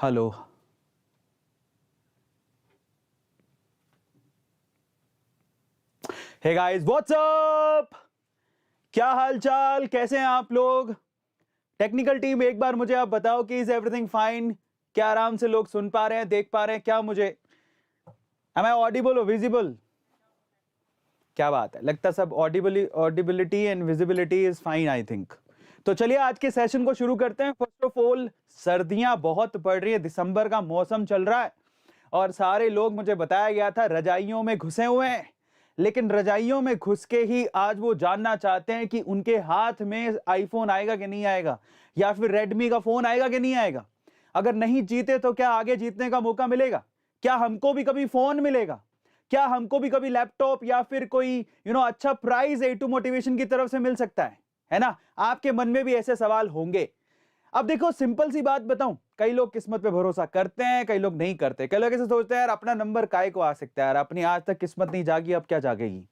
Hello. Hey guys, what's up? क्या हाल चाल, कैसे हैं आप लोग? टेक्निकल टीम, एक बार मुझे आप बताओ कि इज एवरीथिंग फाइन? क्या आराम से लोग सुन पा रहे हैं, देख पा रहे हैं क्या मुझे? एम आई ऑडिबल और विजिबल? क्या बात है, लगता सब audibility and visibility is fine I think. तो चलिए आज के सेशन को शुरू करते हैं। फर्स्ट ऑफ ऑल, सर्दियां बहुत पड़ रही है, दिसंबर का मौसम चल रहा है और सारे लोग, मुझे बताया गया था, रजाइयों में घुसे हुए हैं। लेकिन रजाइयों में घुस के ही आज वो जानना चाहते हैं कि उनके हाथ में आईफोन आएगा कि नहीं आएगा, या फिर रेडमी का फोन आएगा कि नहीं आएगा। अगर नहीं जीते तो क्या आगे जीतने का मौका मिलेगा? क्या हमको भी कभी फोन मिलेगा? क्या हमको भी कभी लैपटॉप या फिर कोई अच्छा प्राइज A2 मोटिवेशन की तरफ से मिल सकता है ना? आपके मन में भी ऐसे सवाल होंगे। अब देखो, सिंपल सी बात बताऊं, कई लोग किस्मत पे भरोसा करते हैं, कई लोग नहीं करते। कई लोग ऐसे सोचते हैं यार अपना नंबर काहे को आ सकता है यार, अपनी आज तक किस्मत नहीं जागी, अब क्या जागेगी,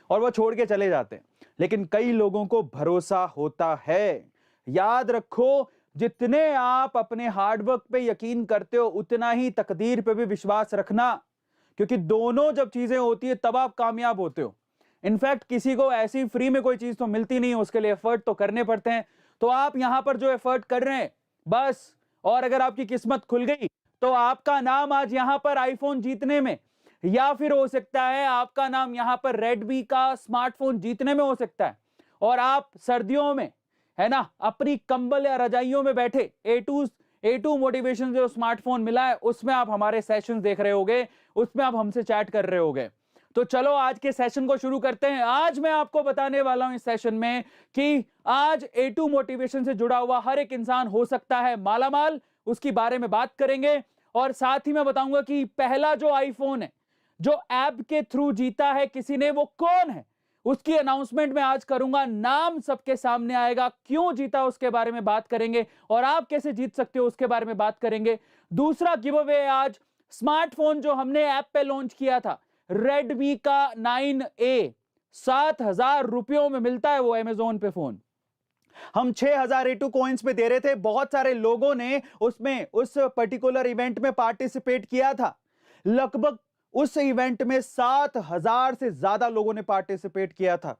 और वो छोड़ के चले जाते हैं। लेकिन कई लोगों को भरोसा होता है। याद रखो, जितने आप अपने हार्डवर्क पे यकीन करते हो, उतना ही तकदीर पे भी विश्वास रखना, क्योंकि दोनों जब चीजें होती है तब आप कामयाब होते हो। इनफैक्ट किसी को ऐसी फ्री में कोई चीज तो मिलती नहीं है, उसके लिए एफर्ट तो करने पड़ते हैं। तो आप यहां पर जो एफर्ट कर रहे हैं बस, और अगर आपकी किस्मत खुल गई तो आपका नाम आज यहां पर आईफोन जीतने में, या फिर हो सकता है आपका नाम यहां पर रेडमी का स्मार्टफोन जीतने में हो सकता है। और आप सर्दियों में, है ना, अपनी कंबल या रजाइयों में बैठे A2 मोटिवेशन जो स्मार्टफोन मिला है उसमें आप हमारे सेशन देख रहे होगे, उसमें आप हमसे चैट कर रहे होगे। तो चलो आज के सेशन को शुरू करते हैं। आज मैं आपको बताने वाला हूं इस सेशन में कि आज A2 मोटिवेशन से जुड़ा हुआ हर एक इंसान हो सकता है मालामाल, उसकी बारे में बात करेंगे। और साथ ही मैं बताऊंगा कि पहला जो आईफोन है जो ऐप के थ्रू जीता है किसी ने, वो कौन है, उसकी अनाउंसमेंट मैं आज करूंगा, नाम सबके सामने आएगा, क्यों जीता उसके बारे में बात करेंगे, और आप कैसे जीत सकते हो उसके बारे में बात करेंगे। दूसरा गिव अवे आज, स्मार्टफोन जो हमने ऐप पे लॉन्च किया था, रेडमी का 9A, 7,000 रुपयों में मिलता है वो अमेजोन पे फोन। हम 6,000 A2 कॉइन्स पे दे रहे थे। बहुत सारे लोगों ने उसमें, उस पर्टिकुलर इवेंट में पार्टिसिपेट किया था। लगभग उस इवेंट में 7,000 से ज्यादा लोगों ने पार्टिसिपेट किया था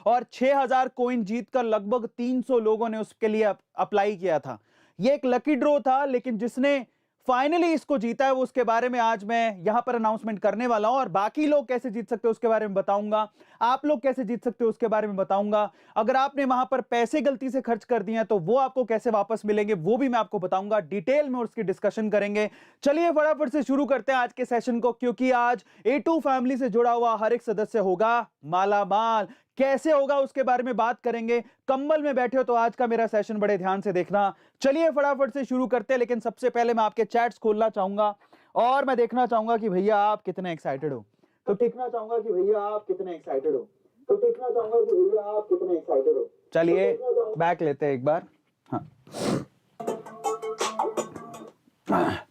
और 6,000 कॉइन जीतकर लगभग 300 लोगों ने उसके लिए अप्लाई किया था। ये एक लकी ड्रॉ था, लेकिन जिसने फाइनली इसको जीता है वो, उसके बारे में आज मैं यहां पर अनाउंसमेंट करने वाला हूं। और बाकी लोग कैसे जीत सकते हो उसके बारे में बताऊंगा, आप लोग कैसे जीत सकते हो उसके बारे में बताऊंगा। अगर आपने वहां पर पैसे गलती से खर्च कर दिए हैं तो वो आपको कैसे वापस मिलेंगे वो भी मैं आपको बताऊंगा, डिटेल में उसकी डिस्कशन करेंगे। चलिए फटाफट से शुरू करते हैं आज के सेशन को, क्योंकि आज A2 फैमिली से जुड़ा हुआ हर एक सदस्य होगा माला माल। कैसे होगा उसके बारे में बात करेंगे। कंबल में बैठे हो तो आज का मेरा सेशन बड़े ध्यान से देखना। चलिए फटाफट से शुरू करते हैं, लेकिन सबसे पहले मैं आपके चैट्स खोलना चाहूंगा और मैं देखना चाहूंगा कि भैया आप कितने एक्साइटेड हो। तो देखना चाहूंगा कि भैया आप कितने एक्साइटेड हो। तो देखना चाहूंगा कि भैया आप कितने एक्साइटेड हो। चलिए बैक लेते हैं एक बार। हाँ,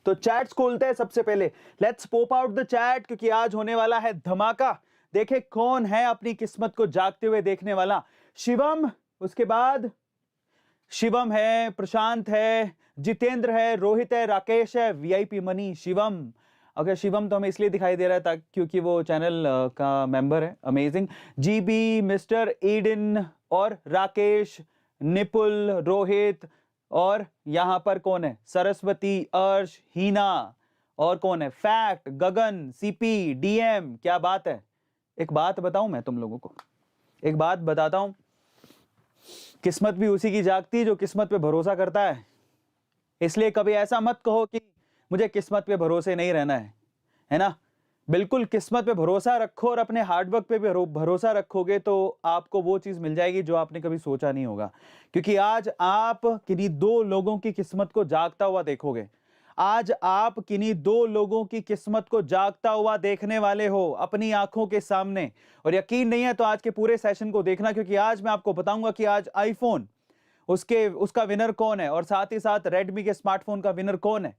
तो चैट्स खोलते हैं सबसे पहले। Let's pop out the chat, क्योंकि आज होने वाला है धमाका। देखे कौन है अपनी किस्मत को जागते हुए देखने वाला। शिवम, उसके बाद शिवम है, प्रशांत है, जितेंद्र है, रोहित है, राकेश है, VIP मनी। शिवम, अगर शिवम तो हमें इसलिए दिखाई दे रहा था क्योंकि वो चैनल का मेंबर है। अमेजिंग। GB, मिस्टर ईडन और राकेश, निपुल, रोहित, और यहां पर कौन है, सरस्वती, अर्श, हीना, और कौन है, फैक्ट, गगन, CP, DM। क्या बात है। एक बात बताऊं मैं तुम लोगों को, एक बात बताता हूं, किस्मत भी उसी की जागती है जो किस्मत पे भरोसा करता है। इसलिए कभी ऐसा मत कहो कि मुझे किस्मत पे भरोसे नहीं रहना है ना। बिल्कुल किस्मत पे भरोसा रखो और अपने हार्डवर्क पे भी भरोसा रखोगे तो आपको वो चीज मिल जाएगी जो आपने कभी सोचा नहीं होगा। क्योंकि आज आप किन्हीं 2 लोगों की किस्मत को जागता हुआ देखोगे। आज आप किन्हीं 2 लोगों की किस्मत को जागता हुआ देखने वाले हो अपनी आंखों के सामने। और यकीन नहीं है तो आज के पूरे सेशन को देखना, क्योंकि आज मैं आपको बताऊंगा कि आज आईफोन, उसका विनर कौन है, और साथ ही साथ रेडमी के स्मार्टफोन का विनर कौन है।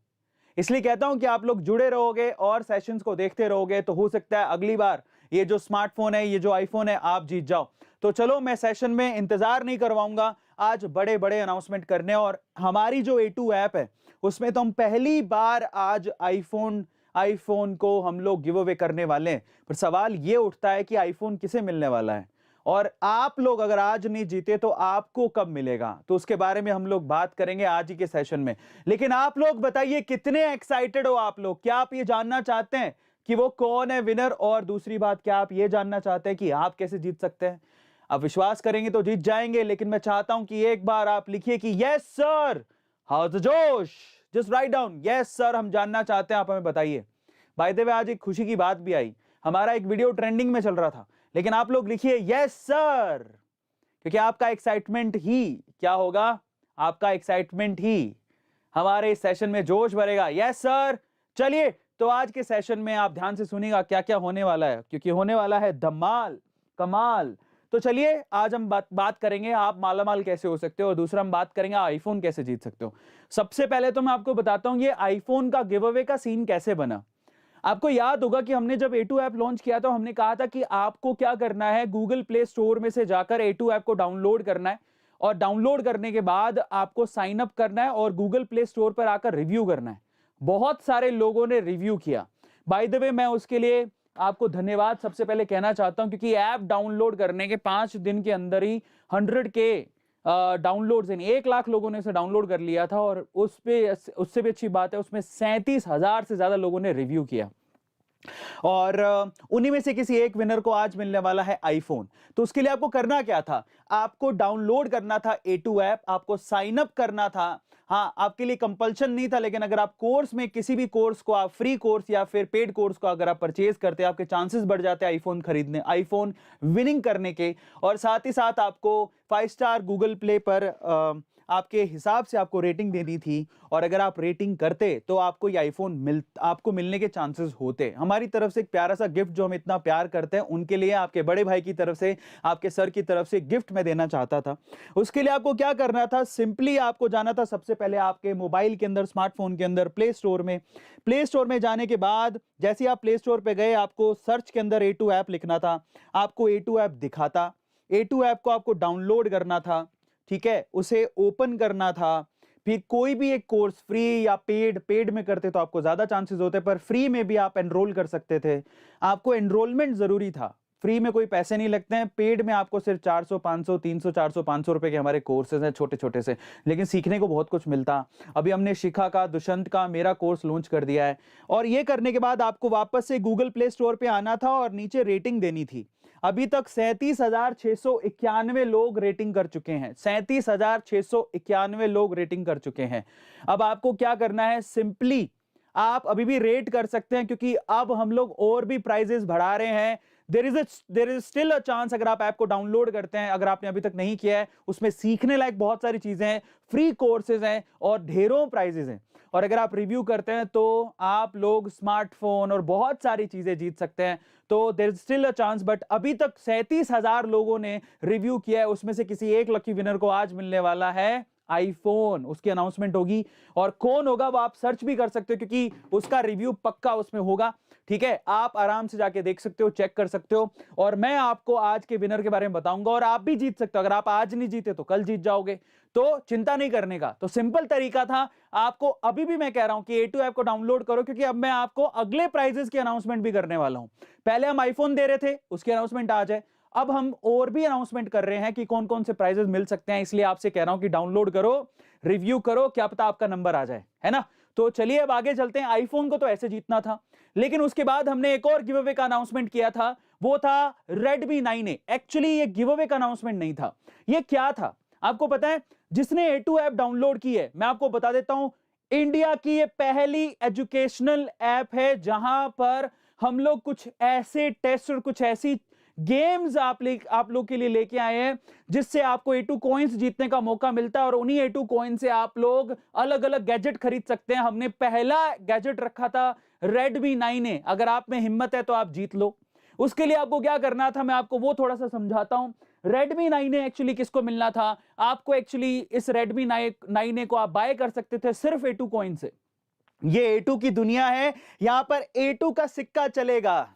इसलिए कहता हूं कि आप लोग जुड़े रहोगे और सेशंस को देखते रहोगे तो हो सकता है अगली बार ये जो स्मार्टफोन है, ये जो आईफोन है, आप जीत जाओ। तो चलो मैं सेशन में इंतजार नहीं करवाऊंगा, आज बड़े बड़े अनाउंसमेंट करने। और हमारी जो A2 ऐप है उसमें तो हम पहली बार आज आईफोन को हम लोग गिव अवे करने वाले हैं। पर सवाल ये उठता है कि आईफोन किसे मिलने वाला है, और आप लोग अगर आज नहीं जीते तो आपको कब मिलेगा, तो उसके बारे में हम लोग बात करेंगे आज ही के सेशन में। लेकिन आप लोग बताइए कितने एक्साइटेड हो आप लोग? क्या आप ये जानना चाहते हैं कि वो कौन है विनर? और दूसरी बात, क्या आप ये जानना चाहते हैं कि आप कैसे जीत सकते हैं? आप विश्वास करेंगे तो जीत जाएंगे, लेकिन मैं चाहता हूं कि एक बार आप लिखिए कि यस सर, हाउ द जोश, just write down yes sir, हम जानना चाहते हैं, आप हमें बताइए। बाय द वे, आज एक खुशी की बात भी आई, हमारा एक वीडियो ट्रेंडिंग में चल रहा था, लेकिन आप लोग लिखिए यस सर, क्योंकि आपका एक्साइटमेंट ही क्या होगा, आपका एक्साइटमेंट ही हमारे इस सेशन में जोश भरेगा। Yes sir. चलिए, तो आज के सेशन में आप ध्यान से सुनिएगा क्या क्या होने वाला है, क्योंकि होने वाला है धमाल, कमाल। तो चलिए, आज हम बात करेंगे आप मालामाल कैसे हो सकते हो, और दूसरा हम बात करेंगे आईफोन कैसे जीत सकते हो। सबसे पहले तो मैं आपको बताता हूं ये आईफोन का गिव अवे का सीन कैसे बना। आपको याद होगा कि हमने जब A2 ऐप लॉन्च किया तो हमने कहा था कि आपको क्या करना है, गूगल प्ले स्टोर में से जाकर A2 ऐप को डाउनलोड करना है, और डाउनलोड करने के बाद आपको साइन अप करना है और गूगल प्ले स्टोर पर आकर रिव्यू करना है। बहुत सारे लोगों ने रिव्यू किया। बाय द वे, मैं उसके लिए आपको धन्यवाद सबसे पहले कहना चाहता हूं, क्योंकि ऐप डाउनलोड करने के 5 दिन के अंदर ही 100K डाउनलोड्स, 1 लाख लोगों ने इसे डाउनलोड कर लिया था, और उस पे उससे भी अच्छी बात है उसमें 37,000 से ज्यादा लोगों ने रिव्यू किया, और उन्हीं में से किसी एक विनर को आज मिलने वाला है आईफोन। तो उसके लिए आपको करना क्या था, आपको डाउनलोड करना था A2 ऐप, आपको साइन अप करना था। हाँ, आपके लिए कंपल्शन नहीं था, लेकिन अगर आप कोर्स में किसी भी कोर्स को, आप फ्री कोर्स या फिर पेड कोर्स को अगर आप परचेज करते हैं, आपके चांसेस बढ़ जाते हैं आईफोन खरीदने, आईफोन विनिंग करने के। और साथ ही साथ आपको 5 स्टार गूगल प्ले पर आपके हिसाब से आपको रेटिंग देनी थी, और अगर आप रेटिंग करते तो आपको ये आईफोन आपको मिलने के चांसेस होते। हमारी तरफ से एक प्यारा सा गिफ्ट जो हम इतना प्यार करते हैं उनके लिए, आपके बड़े भाई की तरफ से, आपके सर की तरफ से गिफ्ट मैं देना चाहता था। उसके लिए आपको क्या करना था, सिंपली आपको जाना था सबसे पहले आपके मोबाइल के अंदर, स्मार्टफोन के अंदर प्ले स्टोर में जाने के बाद जैसे आप प्ले स्टोर पे गए, आपको सर्च के अंदर A2 ऐप लिखना था, आपको A2 ऐप दिखाता, A2 ऐप को आपको डाउनलोड करना था, ठीक है, उसे ओपन करना था। फिर कोई भी एक कोर्स, फ्री या पेड में करते तो आपको ज्यादा चांसेस होते, पर फ्री में भी आप एनरोल कर सकते थे। आपको एनरोलमेंट जरूरी था, फ्री में कोई पैसे नहीं लगते हैं, पेड में आपको सिर्फ 400, 500, 300, 400, 500 रुपए के हमारे कोर्सेज हैं छोटे छोटे से, लेकिन सीखने को बहुत कुछ मिलता। अभी हमने शिखा का, दुष्यंत का, मेरा कोर्स लॉन्च कर दिया है। और ये करने के बाद आपको वापस से गूगल प्ले स्टोर पे आना था और नीचे रेटिंग देनी थी। अभी तक 37,691 लोग रेटिंग कर चुके हैं, 37,691 लोग रेटिंग कर चुके हैं। अब आपको क्या करना है, सिंपली आप अभी भी रेट कर सकते हैं, क्योंकि अब हम लोग और भी प्राइजेस बढ़ा रहे हैं। There is still a chance, अगर आप ऐप को डाउनलोड करते हैं, अगर आपने अभी तक नहीं किया है, उसमें सीखने लायक बहुत सारी चीजें हैं, फ्री कोर्सेज हैं और ढेरों प्राइजेस हैं। और अगर आप रिव्यू करते हैं तो आप लोग स्मार्टफोन और बहुत सारी चीजें जीत सकते हैं। तो there is still a chance, but अभी तक 37,000 लोगों ने रिव्यू किया है, उसमें से किसी एक लकी विनर को आज मिलने वाला है आईफोन। उसकी अनाउंसमेंट होगी, और कौन होगा वो आप सर्च भी कर सकते हो, क्योंकि उसका रिव्यू पक्का उसमें होगा, ठीक है। आप आराम से जाके देख सकते हो, चेक कर सकते हो, और मैं आपको आज के विनर के बारे में बताऊंगा, और आप भी जीत सकते हो। अगर आप आज नहीं जीते तो कल जीत जाओगे, तो चिंता नहीं करने का। तो सिंपल तरीका था, आपको अभी भी मैं कह रहा हूं कि A2 ऐप को डाउनलोड करो, क्योंकि अब मैं आपको अगले प्राइजेस की अनाउंसमेंट भी करने वाला हूं। पहले हम आईफोन दे रहे थे, उसकी अनाउंसमेंट आ जाए, अब हम और भी अनाउंसमेंट कर रहे हैं कि कौन कौन से प्राइजेस मिल सकते हैं। इसलिए आपसे कह रहा हूं कि डाउनलोड करो, रिव्यू करो, क्या पता आपका नंबर आ जाए, है ना। तो चलिए अब आगे चलते हैं। आईफोन को तो ऐसे जीतना था, लेकिन उसके बाद हमने एक और गिव अवे का अनाउंसमेंट किया था, वो था Redmi 9A। एक्चुअली ये गिव अवे का अनाउंसमेंट नहीं था। ये क्या था आपको पता है? जिसने A2 ऐप डाउनलोड की है, मैं आपको बता देता हूं, इंडिया की ये पहली एजुकेशनल ऐप है जहां पर हम लोग कुछ ऐसे टेस्ट और कुछ ऐसी गेम्स आप लोग के लिए लेके आए हैं, जिससे आपको A2 कॉइन्स जीतने का मौका मिलता है, और उन्हीं A2 कॉइन से आप लोग अलग अलग गैजेट खरीद सकते हैं। हमने पहला गैजेट रखा था Redmi 9A। अगर आप में हिम्मत है तो आप जीत लो। उसके लिए आपको क्या करना था, मैं आपको वो थोड़ा सा समझाता हूं। Redmi 9A एक्चुअली किसको मिलना था? आपको एक्चुअली इस Redmi 9A को आप बाय कर सकते थे सिर्फ A2 कॉइन से। ये A2 की दुनिया है, यहां पर A2 का सिक्का चलेगा,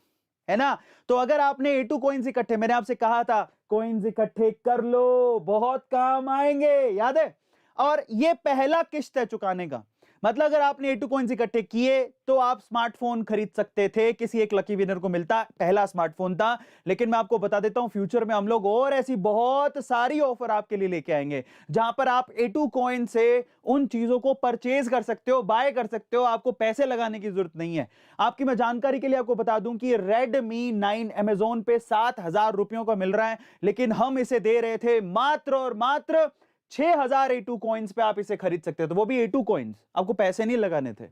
है ना। तो अगर आपने A2 कॉइन्स इकट्ठे, मैंने आपसे कहा था कॉइन्स इकट्ठे कर लो, बहुत काम आएंगे, याद है। और ये पहला किस्त है चुकाने का। मतलब अगर आपने A2 कॉइन्स इकट्ठे किए तो आप स्मार्टफोन खरीद सकते थे, किसी एक लकी विनर को मिलता, पहला स्मार्टफोन था। लेकिन मैं आपको बता देता हूं फ्यूचर में हम लोग और ऐसी बहुत सारी ऑफर आपके लिए लेके आएंगे जहां पर आप A2 कॉइन से उन चीजों को परचेज कर सकते हो, बाय कर सकते हो, आपको पैसे लगाने की जरूरत नहीं है। आपकी मैं जानकारी के लिए आपको बता दूं कि Redmi 9 Amazon पे 7,000 रुपयों का मिल रहा है, लेकिन हम इसे दे रहे थे मात्र और मात्र 6,000 A2 कॉइन्स पे आप इसे खरीद सकते हो। तो वो भी A2 कॉइन्स, आपको पैसे नहीं लगाने थे,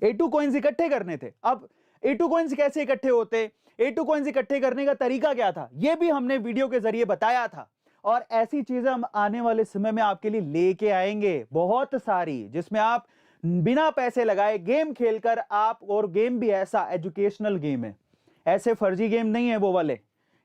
A2 कॉइन्स इकट्ठे करने थे। अब A2 कॉइन्स कैसे इकट्ठे होते, A2 कॉइन्स इकट्ठे करने का तरीका क्या था, यह भी हमने वीडियो के जरिए बताया था। और ऐसी चीजें हम आने वाले समय में आपके लिए लेके आएंगे बहुत सारी, जिसमें आप बिना पैसे लगाए गेम खेलकर आप, और गेम भी ऐसा एजुकेशनल गेम है, ऐसे फर्जी गेम नहीं है, वो वाले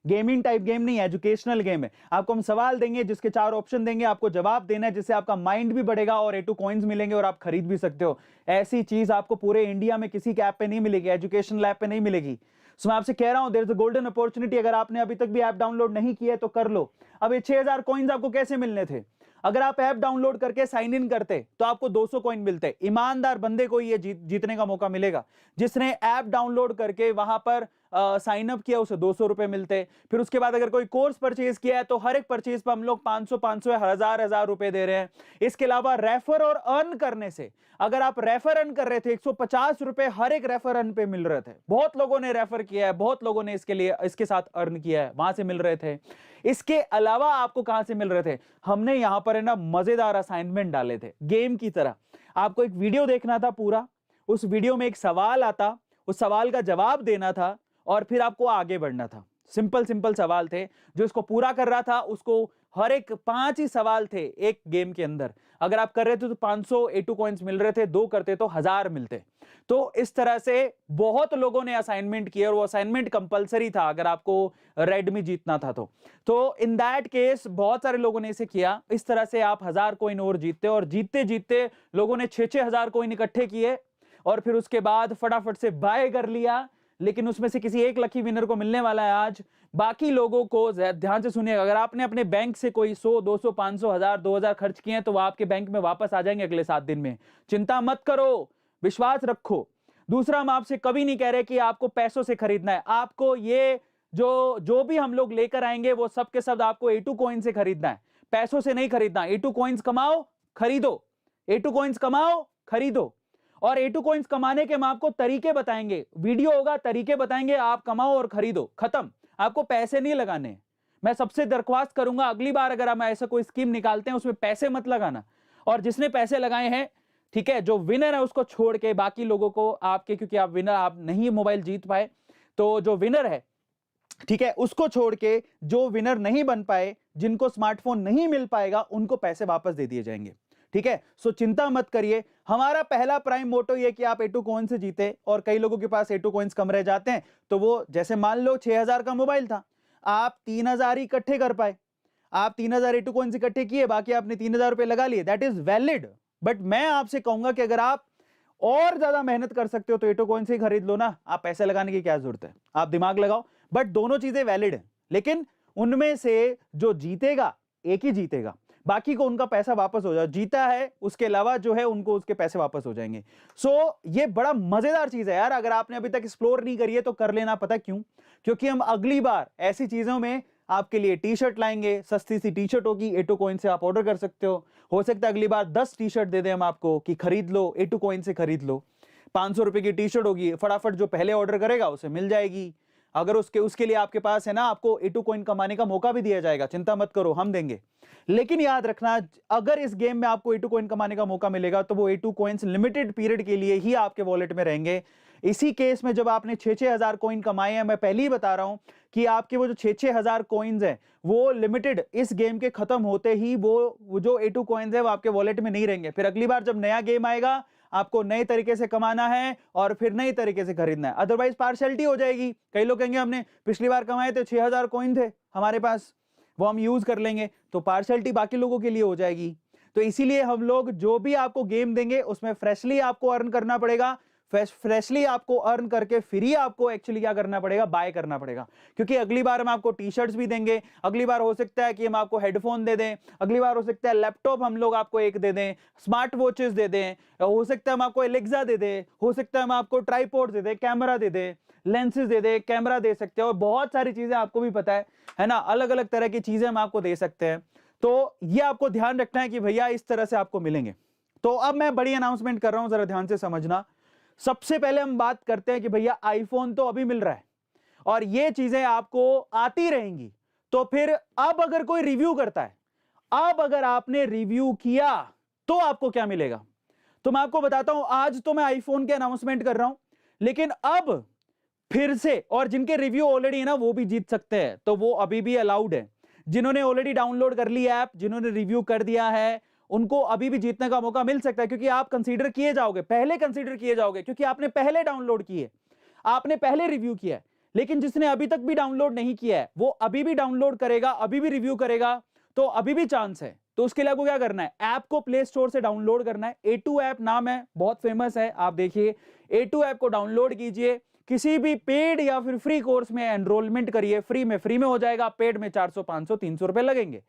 गेमिंग टाइप गेम नहीं, एजुकेशनल गेम है। आपको हम सवाल देंगे जिसके 4 ऑप्शन देंगे, आपको जवाब देना है, जिससे आपका माइंड भी बढ़ेगा और A2 कॉइन्स मिलेंगे और आप खरीद भी सकते हो। ऐसी चीज आपको पूरे इंडिया में किसी के ऐप पे नहीं मिलेगी, एजुकेशनल ऐप पे नहीं मिलेगी। सो मैं आपसे कह रहा हूं there is a golden opportunity. अगर आपने अभी तक भी ऐप डाउनलोड नहीं किया है तो कर लो। अब ये 6,000 कॉइन्स आपको कैसे मिलने थे, अगर आप ऐप डाउनलोड करके साइन इन करते तो आपको 200 कॉइन मिलते। ईमानदार बंदे को ये जीतने का मौका मिलेगा, जिसने ऐप डाउनलोड करके वहां पर साइन अप किया, उसे 200 रुपए मिलते। फिर उसके बाद अगर कोई कोर्स परचेज किया है तो हर एक परचेज पर हम लोग 500 1000 रुपए दे रहे हैं। इसके अलावा रेफर और अर्न करने से, अगर आप रेफर अर्न कर रहे थे 150 रुपए हर एक रेफर अर्न पे मिल रहे थे। बहुत लोगों ने रेफर किया है, बहुत लोगों ने इसके साथ अर्न किया है, वहां से मिल रहे थे। इसके अलावा आपको कहां से मिल रहे थे, हमने यहां पर है ना मजेदार असाइनमेंट डाले थे गेम की तरह। आपको एक वीडियो देखना था पूरा, उस वीडियो में एक सवाल आता, उस सवाल का जवाब देना था और फिर आपको आगे बढ़ना था। सिंपल सिंपल सवाल थे, जो इसको पूरा कर रहा था उसको हर एक 5 ही सवाल थे एक गेम के अंदर। अगर आप कर रहे थे तो 500 A2 कॉइन्स मिल रहे थे, 2 करते तो 1000 मिलते। तो इस तरह से बहुत लोगों ने असाइनमेंट किया और वो असाइनमेंट कंपलसरी था अगर आपको रेडमी जीतना था तो इन दैट केस बहुत सारे लोगों ने इसे किया। इस तरह से आप 1000 कॉइन और जीतते, और जीतते जीतते लोगों ने 6-6 हजार कॉइन इकट्ठे किए और फिर उसके बाद फटाफट से बाय कर लिया। लेकिन उसमें से किसी एक लकी विनर को मिलने वाला है आज। बाकी लोगों को ध्यान से सुनिएगा, अगर आपने अपने बैंक से कोई 100 200 500 1000 2000 खर्च किए हैं तो वो आपके बैंक में वापस आ जाएंगे अगले 7 दिन में। चिंता मत करो, विश्वास रखो। दूसरा, हम आपसे कभी नहीं कह रहे कि आपको पैसों से खरीदना है। आपको ये जो भी हम लोग लेकर आएंगे वो सब के सब आपको A2 कॉइन से खरीदना है, पैसों से नहीं खरीदना। A2 कॉइन्स कमाओ, खरीदो, A2 कॉइन्स कमाओ, खरीदो। और A2 कॉइन्स कमाने के हम आपको तरीके बताएंगे, वीडियो होगा, तरीके बताएंगे, आप कमाओ और खरीदो, खत्म। आपको पैसे नहीं लगाने। मैं सबसे दरख्वास्त करूंगा अगली बार अगर हम ऐसा कोई स्कीम निकालते हैं उसमें पैसे मत लगाना। और जिसने पैसे लगाए हैं, ठीक है, जो विनर है उसको छोड़ के बाकी लोगों को आपके, क्योंकि आप विनर, आप नहीं मोबाइल जीत पाए, तो जो विनर है, ठीक है, उसको छोड़ के जो विनर नहीं बन पाए, जिनको स्मार्टफोन नहीं मिल पाएगा, उनको पैसे वापस दे दिए जाएंगे। ठीक है, सो चिंता मत करिए। हमारा पहला प्राइम मोटो ये कि आप A2 कॉइन से जीते। और कई लोगों के पास A2 कॉइन्स कम रह जाते हैं, तो वो जैसे मान लो 6,000 का मोबाइल था, आप 3,000 ही इकट्ठे कर पाए, आप 3,000 A2 कॉइन्स इकट्ठे किए, बाकी आपने 3,000 रुपए लगा लिए, दैट इज वैलिड। बट मैं आपसे कहूंगा कि अगर आप और ज्यादा मेहनत कर सकते हो तो A2 कॉइन से ही खरीद लो ना, आप पैसे लगाने की क्या जरूरत है, आप दिमाग लगाओ। बट दोनों चीजें वैलिड है, लेकिन उनमें से जो जीतेगा एक ही जीतेगा, बाकी को उनका पैसा वापस हो जाए। जीता है उसके अलावा जो है उनको उसके पैसे वापस हो जाएंगे। सो ये बड़ा मजेदार चीज है यार, अगर आपने अभी तक एक्सप्लोर नहीं करी है तो कर लेना। पता क्यों? क्योंकि हम अगली बार ऐसी चीजों में आपके लिए टी शर्ट लाएंगे, सस्ती सी टी शर्ट होगी, A2 कॉइन से आप ऑर्डर कर सकते हो सकता है अगली बार 10 टी शर्ट दे दें हम आपको कि खरीद लो, A2 कॉइन से खरीद लो। 500 रुपए की टी शर्ट होगी, फटाफट जो पहले ऑर्डर करेगा उसे मिल जाएगी। अगर उसके लिए आपके पास है ना, आपको A2 कॉइन कमाने का मौका भी दिया जाएगा, चिंता मत करो, हम देंगे। लेकिन याद रखना, अगर इस गेम में आपको A2 कॉइन कमाने का मौका मिलेगा तो वो A2 कॉइन्स लिमिटेड पीरियड के लिए ही आपके वॉलेट में रहेंगे। इसी केस में जब आपने 6-6 हजार कॉइन कमाए हैं, मैं पहले ही बता रहा हूं कि आपके वो जो 6-6 हजार कॉइन्स हैं वो लिमिटेड, इस गेम के खत्म होते ही वो जो A2 कॉइन्स है वो आपके वॉलेट में नहीं रहेंगे। फिर अगली बार जब नया गेम आएगा आपको नए तरीके से कमाना है और फिर नए तरीके से खरीदना है, अदरवाइज पार्शियलिटी हो जाएगी। कई लोग कहेंगे हमने पिछली बार कमाए थे 6,000 कॉइन थे हमारे पास, वो हम यूज कर लेंगे, तो पार्शियलिटी बाकी लोगों के लिए हो जाएगी। तो इसीलिए हम लोग जो भी आपको गेम देंगे उसमें फ्रेशली आपको अर्न करना पड़ेगा, फ्रेशली आपको अर्न करके फ्री आपको एक्चुअली क्या करना पड़ेगा, बाय करना पड़ेगा। क्योंकि अगली बार हम आपको टी शर्ट्स भी देंगे, अगली बार हो सकता है कि हम आपको हेडफोन दे दें, अगली बार हो सकता है लैपटॉप हम लोग आपको एक दे दें, स्मार्ट वॉचेस दे दें, हो सकता है हम आपको एलेक्सा दे दें, हो सकता है हम आपको ट्राइपॉड दे दें, कैमरा दे दें, लेंसेज दे दे, कैमरा दे सकते हैं, और बहुत सारी चीजें आपको भी पता है ना, अलग अलग तरह की चीजें हम आपको दे सकते हैं। तो ये आपको ध्यान रखना है कि भैया इस तरह से आपको मिलेंगे। तो अब मैं बड़ी अनाउंसमेंट कर रहा हूं, जरा ध्यान से समझना। सबसे पहले हम बात करते हैं कि भैया आईफोन तो अभी मिल रहा है और ये चीजें आपको आती रहेंगी, तो फिर अब अगर कोई रिव्यू करता है, अब अगर आपने रिव्यू किया तो आपको क्या मिलेगा। तो मैं आपको बताता हूं, आज तो मैं आईफोन के अनाउंसमेंट कर रहा हूं, लेकिन अब फिर से, और जिनके रिव्यू ऑलरेडी है ना वो भी जीत सकते हैं, तो वो अभी भी अलाउड है। जिन्होंने ऑलरेडी डाउनलोड कर ली ऐप, जिन्होंने रिव्यू कर दिया है, उनको अभी भी जीतने का मौका मिल सकता है, क्योंकि आप कंसीडर किए जाओगे, पहले कंसीडर किए जाओगे, क्योंकि आपने पहले डाउनलोड किए, आपने पहले रिव्यू किया है। लेकिन जिसने अभी तक भी डाउनलोड नहीं किया है, वो अभी भी डाउनलोड करेगा, अभी भी रिव्यू करेगा, तो अभी भी चांस है। तो उसके लिए आपको क्या करना है, ऐप को प्ले स्टोर से डाउनलोड करना है। A2 ऐप नाम है, बहुत फेमस है, आप देखिए A2 ऐप को डाउनलोड कीजिए, किसी भी पेड या फिर फ्री कोर्स में एनरोलमेंट करिए, फ्री में हो जाएगा, पेड में 400 500 300 रुपए लगेंगे।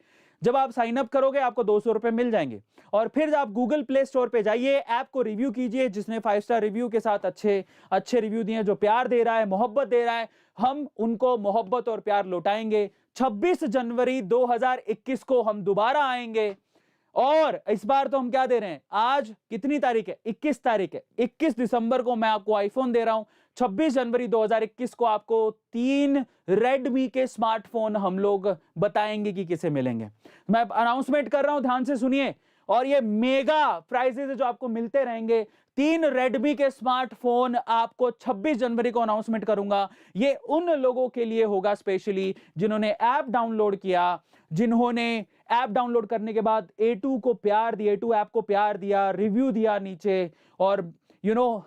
जब आप साइन अप करोगे आपको 200 रुपए मिल जाएंगे, और फिर आप गूगल प्ले स्टोर पे जाइए, ऐप को रिव्यू कीजिए, जिसने 5 स्टार रिव्यू के साथ अच्छे रिव्यू दिए, जो प्यार दे रहा है, मोहब्बत दे रहा है, हम उनको मोहब्बत और प्यार लौटाएंगे। 26 जनवरी 2021 को हम दोबारा आएंगे, और इस बार तो हम क्या दे रहे हैं, आज कितनी तारीख है, 21 तारीख है, 21 दिसंबर को मैं आपको आईफोन दे रहा हूं। 26 जनवरी 2021 को आपको 3 रेडमी के स्मार्टफोन हम लोग बताएंगे कि किसे मिलेंगे। मैं अनाउंसमेंट कर रहा हूं, ध्यान से सुनिए, और ये मेगा प्राइजेस जो आपको मिलते रहेंगे। 3 रेडमी के स्मार्टफोन आपको 26 जनवरी को अनाउंसमेंट करूंगा। ये उन लोगों के लिए होगा स्पेशली जिन्होंने ऐप डाउनलोड किया, जिन्होंने ऐप डाउनलोड करने के बाद A2 को प्यार दिया, A2 ऐप को प्यार दिया, रिव्यू दिया नीचे, और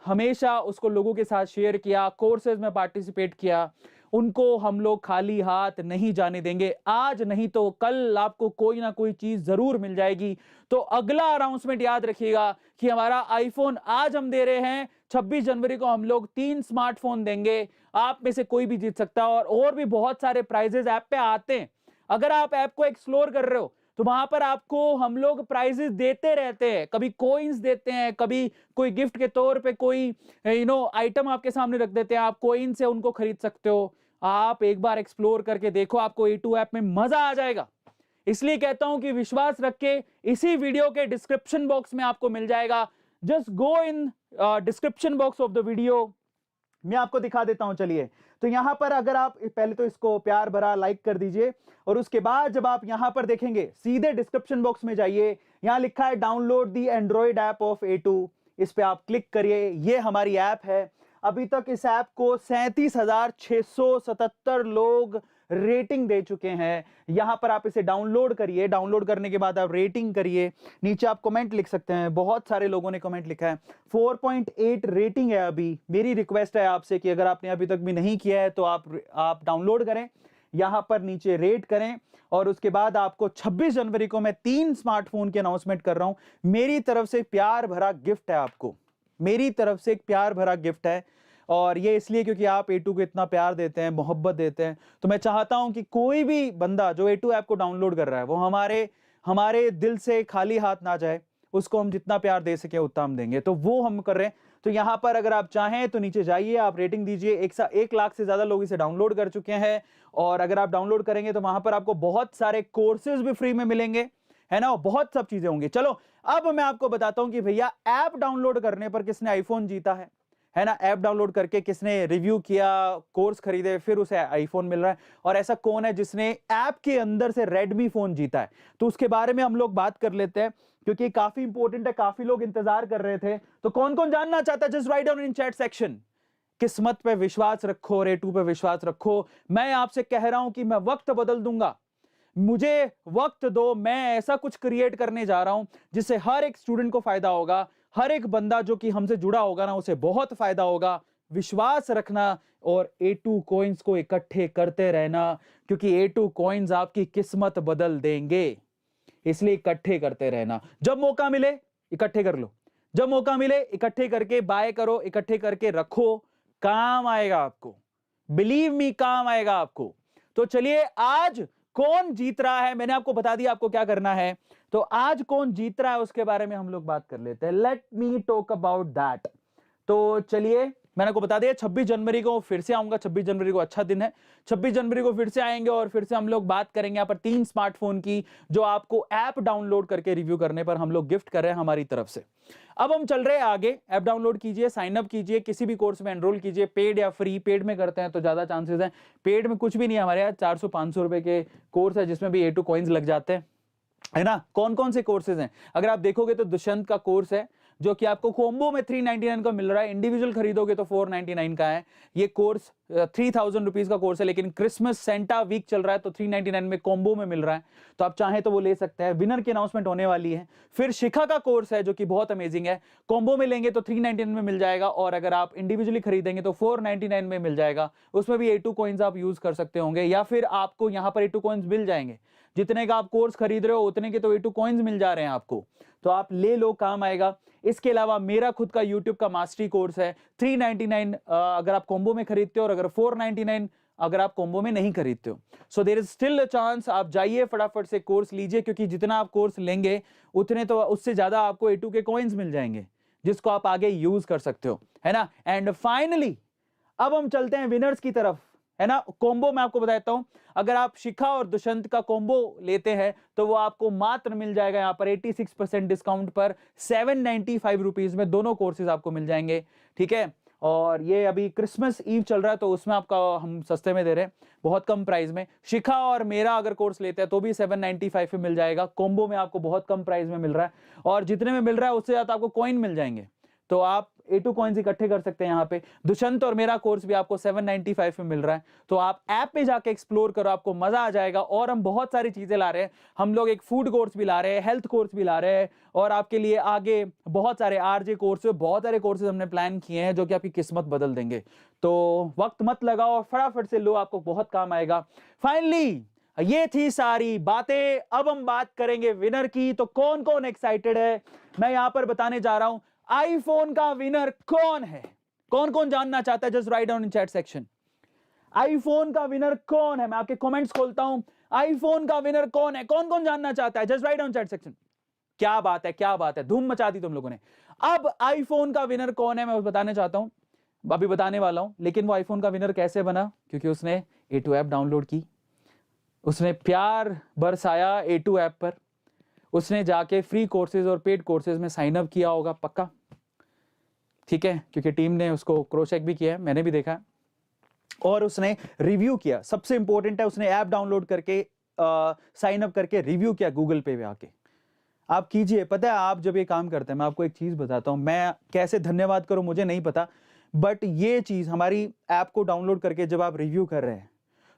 हमेशा उसको लोगों के साथ शेयर किया, कोर्सेज में पार्टिसिपेट किया, उनको हम लोग खाली हाथ नहीं जाने देंगे। आज नहीं तो कल आपको कोई ना कोई चीज जरूर मिल जाएगी। तो अगला अनाउंसमेंट याद रखिएगा कि हमारा आईफोन आज हम दे रहे हैं, 26 जनवरी को हम लोग 3 स्मार्टफोन देंगे, आप में से कोई भी जीत सकता है। और भी बहुत सारे प्राइजेस ऐप पे आते हैं, अगर आप ऐप को एक्सप्लोर कर रहे हो तो वहां पर आपको हम लोग प्राइजेस देते रहते हैं, कभी कॉइन्स देते हैं, कभी कोई गिफ्ट के तौर पे कोई आइटम आपके सामने रख देते हैं, आप कॉइन से उनको खरीद सकते हो। आप एक बार एक्सप्लोर करके देखो, आपको A2 ऐप में मजा आ जाएगा। इसलिए कहता हूं कि विश्वास रख के, इसी वीडियो के डिस्क्रिप्शन बॉक्स में आपको मिल जाएगा। Just go in description box of the video, मैं आपको दिखा देता हूं। चलिए, तो यहां पर अगर आप पहले तो इसको प्यार भरा लाइक कर दीजिए, और उसके बाद जब आप यहां पर देखेंगे, सीधे डिस्क्रिप्शन बॉक्स में जाइए, यहां लिखा है download the Android app of A2, इस पे आप क्लिक करिए। ये हमारी ऐप है। अभी तक इस ऐप को 37,677 लोग रेटिंग दे चुके हैं। यहां पर आप इसे डाउनलोड करिए, डाउनलोड करने के बाद आप रेटिंग करिए, नीचे आप कमेंट लिख सकते हैं। बहुत सारे लोगों ने कमेंट लिखा है, 4.8 रेटिंग है अभी। मेरी रिक्वेस्ट है आपसे कि अगर आपने अभी तक भी नहीं किया है तो आप डाउनलोड करें, यहां पर नीचे रेट करें, और उसके बाद आपको 26 जनवरी को मैं 3 स्मार्टफोन की अनाउंसमेंट कर रहा हूं। मेरी तरफ से प्यार भरा गिफ्ट है आपको, मेरी तरफ से एक प्यार भरा गिफ्ट है, और ये इसलिए क्योंकि आप A2 को इतना प्यार देते हैं, मोहब्बत देते हैं। तो मैं चाहता हूं कि कोई भी बंदा जो A2 ऐप को डाउनलोड कर रहा है वो हमारे दिल से खाली हाथ ना जाए, उसको हम जितना प्यार दे सके उतना हम देंगे, तो वो हम कर रहे हैं। तो यहां पर अगर आप चाहें तो नीचे जाइए, आप रेटिंग दीजिए। 1 लाख से ज्यादा लोग इसे डाउनलोड कर चुके हैं, और अगर आप डाउनलोड करेंगे तो वहां पर आपको बहुत सारे कोर्सेज भी फ्री में मिलेंगे, है ना, बहुत सब चीजें होंगी। चलो, अब मैं आपको बताता हूं कि भैया ऐप डाउनलोड करने पर किसने आईफोन जीता है ना, ऐप डाउनलोड करके किसने रिव्यू किया, कोर्स खरीदे, फिर उसे आईफोन मिल रहा है, और ऐसा कौन है जिसने ऐप के अंदर से रेडमी फोन जीता है। तो उसके बारे में हम लोग बात कर लेते हैं, क्योंकि काफी इंपॉर्टेंट है, काफी लोग इंतजार कर रहे थे। तो कौन कौन जानना चाहता है, just write down in chat section. किस्मत पे विश्वास रखो और A2 पे विश्वास रखो। मैं आपसे कह रहा हूं कि मैं वक्त बदल दूंगा, मुझे वक्त दो, मैं ऐसा कुछ क्रिएट करने जा रहा हूं जिससे हर एक स्टूडेंट को फायदा होगा, हर एक बंदा जो कि हमसे जुड़ा होगा ना उसे बहुत फायदा होगा। विश्वास रखना और A2 कॉइन्स को इकट्ठे करते रहना, क्योंकि A2 कॉइन्स आपकी किस्मत बदल देंगे, इसलिए इकट्ठे करते रहना। जब मौका मिले इकट्ठे कर लो, जब मौका मिले इकट्ठे करके बाय करो, इकट्ठे करके रखो, काम आएगा आपको, बिलीव मी काम आएगा आपको। तो चलिए आज कौन जीत रहा है, मैंने आपको बता दिया आपको क्या करना है। तो आज कौन जीत रहा है उसके बारे में हम लोग बात कर लेते हैं। Let me talk about that. तो चलिए मैंने आपको बता दिया 26 जनवरी को फिर से आऊंगा। 26 जनवरी को अच्छा दिन है, 26 जनवरी को फिर से आएंगे और फिर से हम लोग बात करेंगे यहाँ पर 3 स्मार्टफोन की, जो आपको ऐप डाउनलोड करके रिव्यू करने पर हम लोग गिफ्ट कर रहे हैं हमारी तरफ से। अब हम चल रहे हैं आगे। ऐप डाउनलोड कीजिए, साइन अप कीजिए, किसी भी कोर्स में एनरोल कीजिए, पेड या फ्री। पेड में करते हैं तो ज्यादा चांसेस हैं, पेड में कुछ भी नहीं है हमारे यहाँ। 400-500 रुपए के कोर्स है जिसमें भी A2 कॉइन्स लग जाते हैं, है ना। कौन कौन से कोर्सेज हैं अगर आप देखोगे तो दुष्यंत का कोर्स है जो कि आपको कॉम्बो में 399 का मिल रहा है, इंडिविजुअल खरीदोगे तो 499 का है। ये कोर्स 3000 रुपीज का कोर्स है, लेकिन क्रिसमस सेंटा वीक चल रहा है तो 399 में कॉम्बो में मिल रहा है, तो आप चाहें तो वो ले सकते हैं। विनर की अनाउंसमेंट होने वाली है। फिर शिखा का कोर्स है जो कि बहुत अमेजिंग है, कॉम्बो में लेंगे तो 399 में मिल जाएगा और अगर आप इंडिविजुअली खरीदेंगे तो 499 में मिल जाएगा। उसमें भी A2 कॉइन्स आप यूज कर सकते होंगे, या फिर आपको यहाँ पर A2 कॉइन्स मिल जाएंगे। जितने का आप कोर्स खरीद रहे हो उतने के तो A2 कॉइन्स मिल जा रहे हैं आपको, तो आप ले लो, काम आएगा। इसके अलावा मेरा खुद का YouTube का मास्टरी कोर्स है 399 अगर आप कॉम्बो में खरीदते हो, और अगर 499 अगर आप कॉम्बो में नहीं खरीदते हो। So there is still a chance, आप जाइए फटाफट से कोर्स लीजिए, क्योंकि जितना आप कोर्स लेंगे उतने तो उससे ज्यादा आपको A2 के कॉइन्स मिल जाएंगे जिसको आप आगे यूज कर सकते हो, है ना। एंड फाइनली अब हम चलते हैं विनर्स की तरफ, है ना। कॉम्बो मैं आपको बताता हूं, अगर आप शिखा और दुष्यंत का कॉम्बो लेते हैं तो वो आपको मात्र मिल जाएगा यहाँ पर 86% डिस्काउंट पर 795 रुपीज में दोनों कोर्सेज आपको मिल जाएंगे, ठीक है। और ये अभी क्रिसमस ईव चल रहा है तो उसमें आपका हम सस्ते में दे रहे हैं, बहुत कम प्राइस में। शिखा और मेरा अगर कोर्स लेते हैं तो भी 795 में मिल जाएगा, कॉम्बो में आपको बहुत कम प्राइस में मिल रहा है, और जितने में मिल रहा है उससे ज्यादा आपको कॉइन मिल जाएंगे, तो आप A2 कॉइन्स इकट्ठे कर सकते हैं। यहाँ पे दुष्यंत और मेरा कोर्स भी आपको 795 में मिल रहा है, तो आप ऐप पे जाके एक्सप्लोर करो, आपको मजा आ जाएगा। और हम बहुत सारी चीजें ला रहे हैं, हम लोग एक फूड कोर्स भी ला रहे हैं, हेल्थ कोर्स भी ला रहे हैं, और आपके लिए आगे बहुत सारे RJ कोर्स, बहुत सारे कोर्सेज हमने प्लान किए हैं जो कि आपकी किस्मत बदल देंगे। तो वक्त मत लगाओ, फटाफट से लो, आपको बहुत काम आएगा। फाइनली ये थी सारी बातें, अब हम बात करेंगे विनर की। तो कौन कौन एक्साइटेड है मैं यहां पर बताने जा रहा हूं। आईफोन का विनर कौन है, कौन कौन जानना चाहता है, just write down in chat section. IPhone का विनर कौन है, मैं आपके कमेंट्स खोलता हूं। आईफोन का विनर कौन है, कौन कौन जानना चाहता है, just write down chat section. क्या बात है, क्या बात है, धूम मचा दी तुम लोगों ने। अब आईफोन का विनर कौन है मैं बताने चाहता हूं, अभी बताने वाला हूं। लेकिन वो आईफोन का विनर कैसे बना, क्योंकि उसने A2 ऐप डाउनलोड की, उसने प्यार बरसाया A2 ऐप पर, उसने जाके फ्री कोर्सेज और पेड कोर्सेज में साइन अप किया होगा पक्का, ठीक है, क्योंकि टीम ने उसको क्रॉस चेक भी किया है, मैंने भी देखा है, और उसने रिव्यू किया। सबसे इंपॉर्टेंट है, उसने ऐप डाउनलोड करके साइन अप करके रिव्यू किया गूगल पे आके। आप कीजिए, पता है आप जब ये काम करते हैं, मैं आपको एक चीज बताता हूं, मैं कैसे धन्यवाद करूं मुझे नहीं पता, बट ये चीज हमारी ऐप को डाउनलोड करके जब आप रिव्यू कर रहे हैं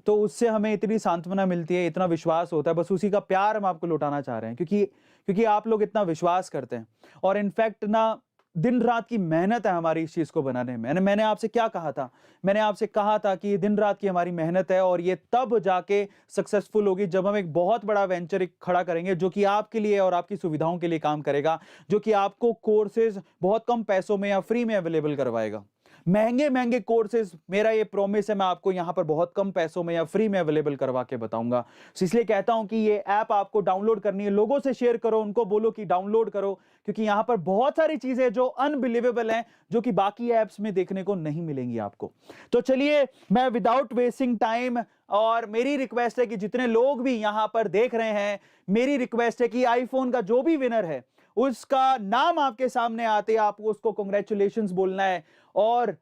तो उससे हमें इतनी सांत्वना मिलती है, इतना विश्वास होता है, बस उसी का प्यार हम आपको लौटाना चाह रहे हैं, क्योंकि आप लोग इतना विश्वास करते हैं। और इनफैक्ट ना दिन रात की मेहनत है हमारी इस चीज को बनाने में। मैंने आपसे क्या कहा था, मैंने आपसे कहा था कि ये दिन रात की हमारी मेहनत है, और ये तब जाके सक्सेसफुल होगी जब हम एक बहुत बड़ा वेंचर एक खड़ा करेंगे जो कि आपके लिए और आपकी सुविधाओं के लिए काम करेगा, जो कि आपको कोर्सेज बहुत कम पैसों में या फ्री में अवेलेबल करवाएगा। महंगे महंगे कोर्सेज, मेरा ये प्रॉमिस है, मैं आपको यहां पर बहुत कम पैसों में या फ्री में अवेलेबल करवा के बताऊंगा। इसलिए कहता हूं कि ये ऐप आपको डाउनलोड करनी है, लोगों से शेयर करो, उनको बोलो कि डाउनलोड करो, क्योंकि यहां पर बहुत सारी चीजें जो अनबिलीवेबल हैं, जो कि बाकी ऐप्स में देखने को नहीं मिलेंगी आपको। तो चलिए मैं विदाउट वेस्टिंग टाइम, और मेरी रिक्वेस्ट है कि जितने लोग भी यहां पर देख रहे हैं, मेरी रिक्वेस्ट है कि आईफोन का जो भी विनर है उसका नाम आपके सामने आते आपको उसको कांग्रेचुलेशंस बोलना है। और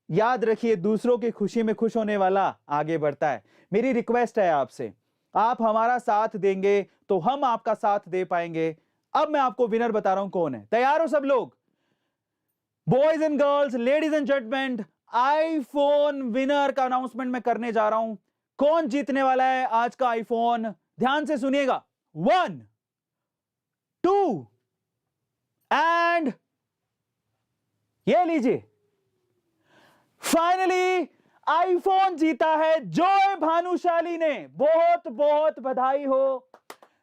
याद रखिए, दूसरों की खुशी में खुश होने वाला आगे बढ़ता है। मेरी रिक्वेस्ट है आपसे, आप हमारा साथ देंगे तो हम आपका साथ दे पाएंगे। अब मैं आपको विनर बता रहा हूं कौन है, तैयार हो सब लोग? Boys and girls, ladies and gentleman, iPhone winner का अनाउंसमेंट मैं करने जा रहा हूं। कौन जीतने वाला है आज का आईफोन, ध्यान से सुनिएगा। 1 2 एंड ये लीजिए, फाइनली आईफोन जीता है जॉय भानुशाली ने। बहुत बहुत बधाई हो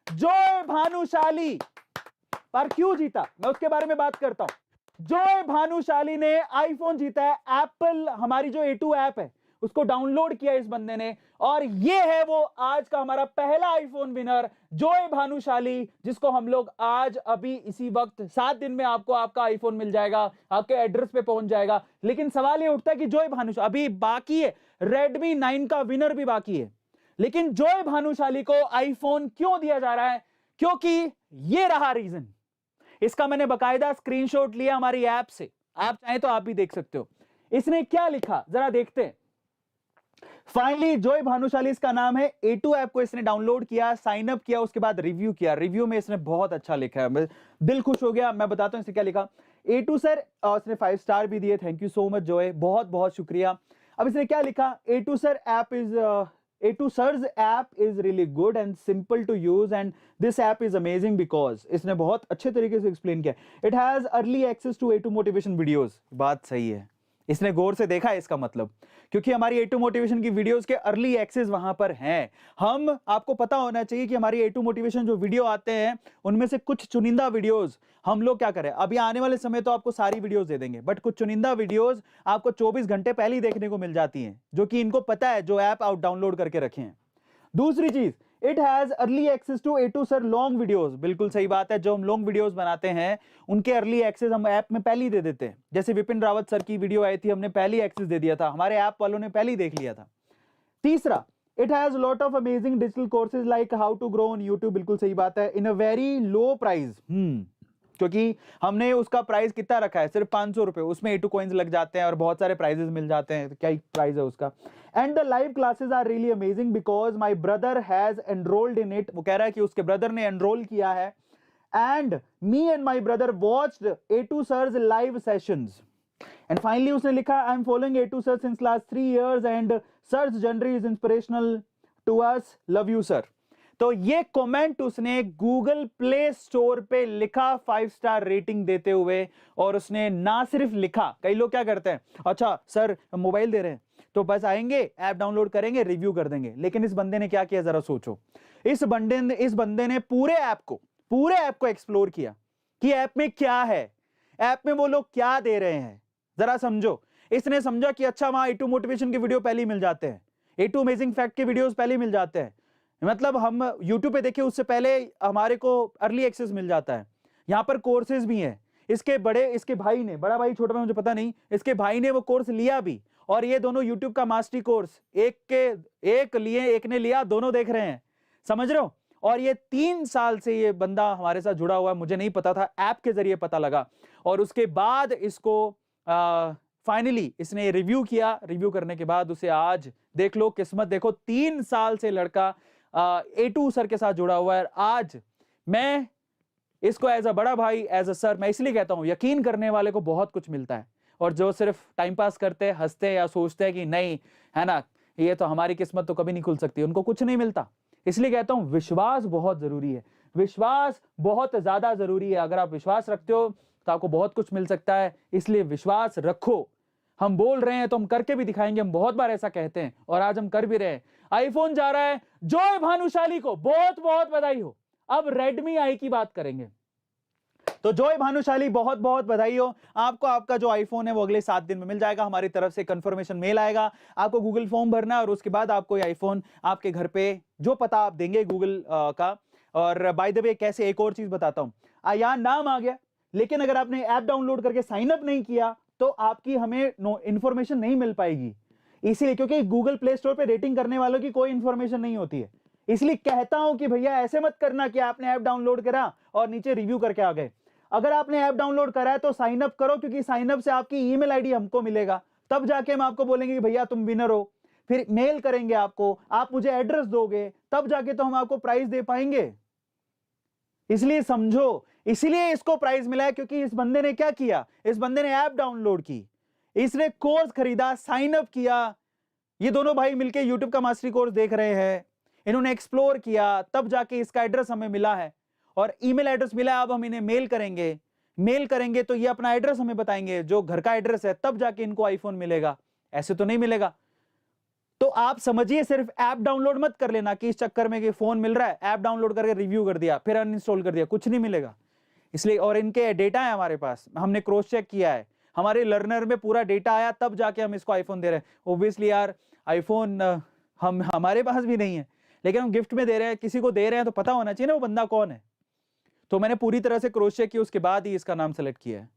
जॉय भानुशाली। पर क्यों जीता मैं उसके बारे में बात करता हूं। जोय भानुशाली ने आईफोन जीता है। एप्पल हमारी जो A2 ऐप है उसको डाउनलोड किया इस बंदे ने, और ये है वो आज का हमारा पहला आईफोन विनर जोय भानुशाली, जिसको हम लोग आज अभी इसी वक्त 7 दिन में आपको आपका आईफोन मिल जाएगा, आपके एड्रेस पे पहुंच जाएगा। लेकिन सवाल ये उठता है कि जोय भानुशाली अभी बाकी है, Redmi 9 का विनर भी बाकी है, लेकिन जोय भानुशाली को आईफोन क्यों दिया जा रहा है? क्योंकि ये रहा रीजन। इसका मैंने बकायदा स्क्रीनशॉट लिया हमारी ऐप से, आप चाहें तो आप भी देख सकते हो। इसने क्या लिखा जरा देखते हैं। फाइनली जोय भानुशाली इसका नाम है। A2 ऐप को इसने डाउनलोड किया, साइन अप किया, उसके बाद रिव्यू किया। रिव्यू में इसने बहुत अच्छा लिखा है, दिल खुश हो गया। मैं बताता हूं इसने क्या लिखा। A2 सर, इसने 5 स्टार भी दिए, थैंक यू सो मच जोय, बहुत बहुत शुक्रिया। अब इसने क्या लिखा, A2 sir app is A2 Sir's app is really good and simple to use and this app is amazing because इसने बहुत अच्छे तरीके से एक्सप्लेन किया। It has early access to A2 motivation videos। बात सही है, इसने गौर से देखा है इसका मतलब, क्योंकि हमारी A2 मोटिवेशन की वीडियोस के अर्ली एक्सेस वहां पर हैं। हम आपको पता होना चाहिए कि हमारी A2 मोटिवेशन जो वीडियो आते हैं उनमें से कुछ चुनिंदा वीडियोस हम लोग क्या करें, अभी आने वाले समय तो आपको सारी वीडियोस दे देंगे, बट कुछ चुनिंदा वीडियोस आपको 24 घंटे पहले ही देखने को मिल जाती हैं, जो कि इनको पता है, जो ऐप आउट डाउनलोड करके रखे हैं। दूसरी चीज, it has early access to A2 sir long videos. बिल्कुल सही बात है, जो हम लॉन्ग वीडियोस बनाते हैं उनके अर्ली एक्सेस हम ऐप में पहले ही दे देते हैं। जैसे विपिन रावत सर की वीडियो आई थी, हमने पहले ही एक्सेस दे दिया था, हमारे ऐप वालों ने पहले ही देख लिया था। तीसरा, it has lot of amazing digital courses like how to grow on YouTube. बिल्कुल सही बात है, इन अ वेरी लो प्राइस। क्योंकि हमने उसका प्राइस कितना रखा है, सिर्फ 500 रुपए, उसमें A2 कॉइन्स लग जाते हैं और बहुत सारे प्राइजेस मिल जाते हैं, तो क्या प्राइस है उसका। And the live classes are really amazing because my brother has enrolled in it. वो कह रहा है कि उसके ब्रदर ने एनरोल किया है, and me and my brother watched A2 sir's live sessions. And finally उसने लिखा, I am following A2 sir since last 3 years and sir's journey is inspirational to us, love you sir. तो ये comment उसने Google play store पे लिखा 5 star rating देते हुए, और उसने ना सिर्फ लिखा, कई लोग क्या करते हैं, अच्छा सर मोबाइल दे रहे हैं तो बस आएंगे, ऐप डाउनलोड करेंगे, रिव्यू कर देंगे। लेकिन इस बंदे ने क्या किया, जरा सोचो। इस बंदे ने पूरे ऐप को एक्सप्लोर किया कि ऐप में क्या है, ऐप में वो लोग क्या दे रहे हैं, जरा समझो। इसने समझा कि अच्छा वहां A2 मोटिवेशन के वीडियो पहले ही मिल जाते हैं, A2 अमेजिंग फैक्ट के वीडियोस पहले ही मिल जाते हैं, मतलब हम YouTube पे देखिए उससे पहले हमारे को अर्ली एक्सेस मिल जाता है। यहाँ पर कोर्सेज भी हैं। इसके भाई ने, बड़ा भाई छोटा भाई मुझे पता नहीं, इसके भाई ने वो कोर्स लिया भी, और ये दोनों YouTube का मास्टरी कोर्स एक ने लिया, दोनों देख रहे हैं, समझ रहे हो। और ये 3 साल से ये बंदा हमारे साथ जुड़ा हुआ है, मुझे नहीं पता था, ऐप के जरिए पता लगा। और उसके बाद इसको फाइनली इसने रिव्यू किया, रिव्यू करने के बाद उसे आज देख लो, किस्मत देखो, 3 साल से लड़का A2 सर के साथ जुड़ा हुआ है। आज मैं इसको एज अ बड़ा भाई, एज अ सर, मैं इसलिए कहता हूं, यकीन करने वाले को बहुत कुछ मिलता है, और जो सिर्फ टाइम पास करते, हंसते या सोचते हैं कि नहीं है ना, ये तो हमारी किस्मत तो कभी नहीं खुल सकती, उनको कुछ नहीं मिलता। इसलिए कहता हूं विश्वास बहुत जरूरी है, विश्वास बहुत ज्यादा जरूरी है। अगर आप विश्वास रखते हो तो आपको बहुत कुछ मिल सकता है, इसलिए विश्वास रखो। हम बोल रहे हैं तो हम करके भी दिखाएंगे, हम बहुत बार ऐसा कहते हैं और आज हम कर भी रहे हैं। आईफोन जा रहा है जोय भानुशाली को, बहुत बहुत बधाई हो। अब Redmi आई की बात करेंगे, तो जोय भानुशाली बहुत बहुत बधाई हो आपको। आपका जो आईफोन है वो अगले 7 दिन में मिल जाएगा, हमारी तरफ से कंफर्मेशन मेल आएगा, आपको गूगल फॉर्म भरना है और उसके बाद आपको ये आईफोन आपके घर पे, जो पता आप देंगे गूगल का। और बाय द वे कैसे, एक और चीज बताता हूं, यहाँ नाम आ गया, लेकिन अगर आपने ऐप डाउनलोड करके साइन अप नहीं किया तो आपकी हमें इंफॉर्मेशन नहीं मिल पाएगी, इसीलिए, क्योंकि गूगल प्ले स्टोर पे रेटिंग करने वालों की कोई इंफॉर्मेशन नहीं होती है। इसलिए कहता हूं कि भैया ऐसे मत करना कि आपने ऐप डाउनलोड करा और नीचे रिव्यू करके आ गए। अगर आपने ऐप डाउनलोड करा है तो साइन अप करो, क्योंकि साइन अप से आपकी ईमेल आईडी हमको मिलेगा, तब जाके हम आपको बोलेंगे कि भैया तुम विनर हो, फिर मेल करेंगे आपको, आप मुझे एड्रेस दोगे, तब जाके तो हम आपको प्राइस दे पाएंगे। इसलिए समझो, इसलिए इसको प्राइज मिला है, क्योंकि इस बंदे ने क्या किया, इस बंदे ने ऐप डाउनलोड की, इसने कोर्स खरीदा, साइन अप किया। ये दोनों भाई मिलके यूट्यूब का मास्टरी कोर्स देख रहे हैं, इन्होंने एक्सप्लोर किया, तब जाके इसका एड्रेस हमें मिला है और ईमेल एड्रेस मिला है। अब हम इन्हें मेल करेंगे तो ये अपना एड्रेस हमें बताएंगे, जो घर का एड्रेस है, तब जाके इनको आईफोन मिलेगा, ऐसे तो नहीं मिलेगा। तो आप समझिए, सिर्फ ऐप डाउनलोड मत कर लेना कि इस चक्कर में कि फोन मिल रहा है, ऐप डाउनलोड करके रिव्यू कर दिया, फिर अनइंस्टॉल कर दिया, कुछ नहीं मिलेगा। इसलिए, और इनके डेटा है हमारे पास, हमने क्रॉस चेक किया है, हमारे लर्नर में पूरा डेटा आया तब जाके हम इसको आईफोन दे रहे हैं। ऑब्वियसली यार आईफोन हम हमारे पास भी नहीं है, लेकिन हम गिफ्ट में दे रहे हैं, किसी को दे रहे हैं तो पता होना चाहिए ना वो बंदा कौन है। तो मैंने पूरी तरह से क्रॉस चेक किया, उसके बाद ही इसका नाम सेलेक्ट किया है।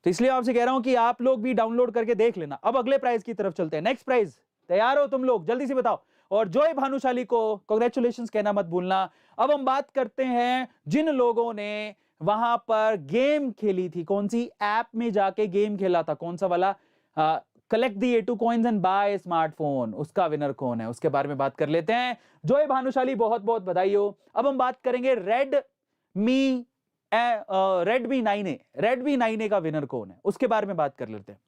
तो इसलिए आपसे कह रहा हूं कि आप लोग भी डाउनलोड करके देख लेना। अब अगले प्राइज की तरफ चलते हैं। नेक्स्ट प्राइज, तैयार हो तुम लोग? जल्दी से बताओ। और जॉय भानुशाली को कांग्रेचुलेशंस कहना मत भूलना। अब हम बात करते हैं जिन लोगों ने वहां पर गेम खेली थी, कौन सी ऐप में जाके गेम खेला था, कौन सा वाला, collect the A2 coins and buy smartphone, उसका विनर कौन है, उसके बारे में बात कर लेते हैं। जॉय भानुशाली बहुत बहुत बधाई हो। अब हम बात करेंगे रेडमी 9A, रेडमी 9A का विनर कौन है, उसके बारे में बात कर लेते हैं।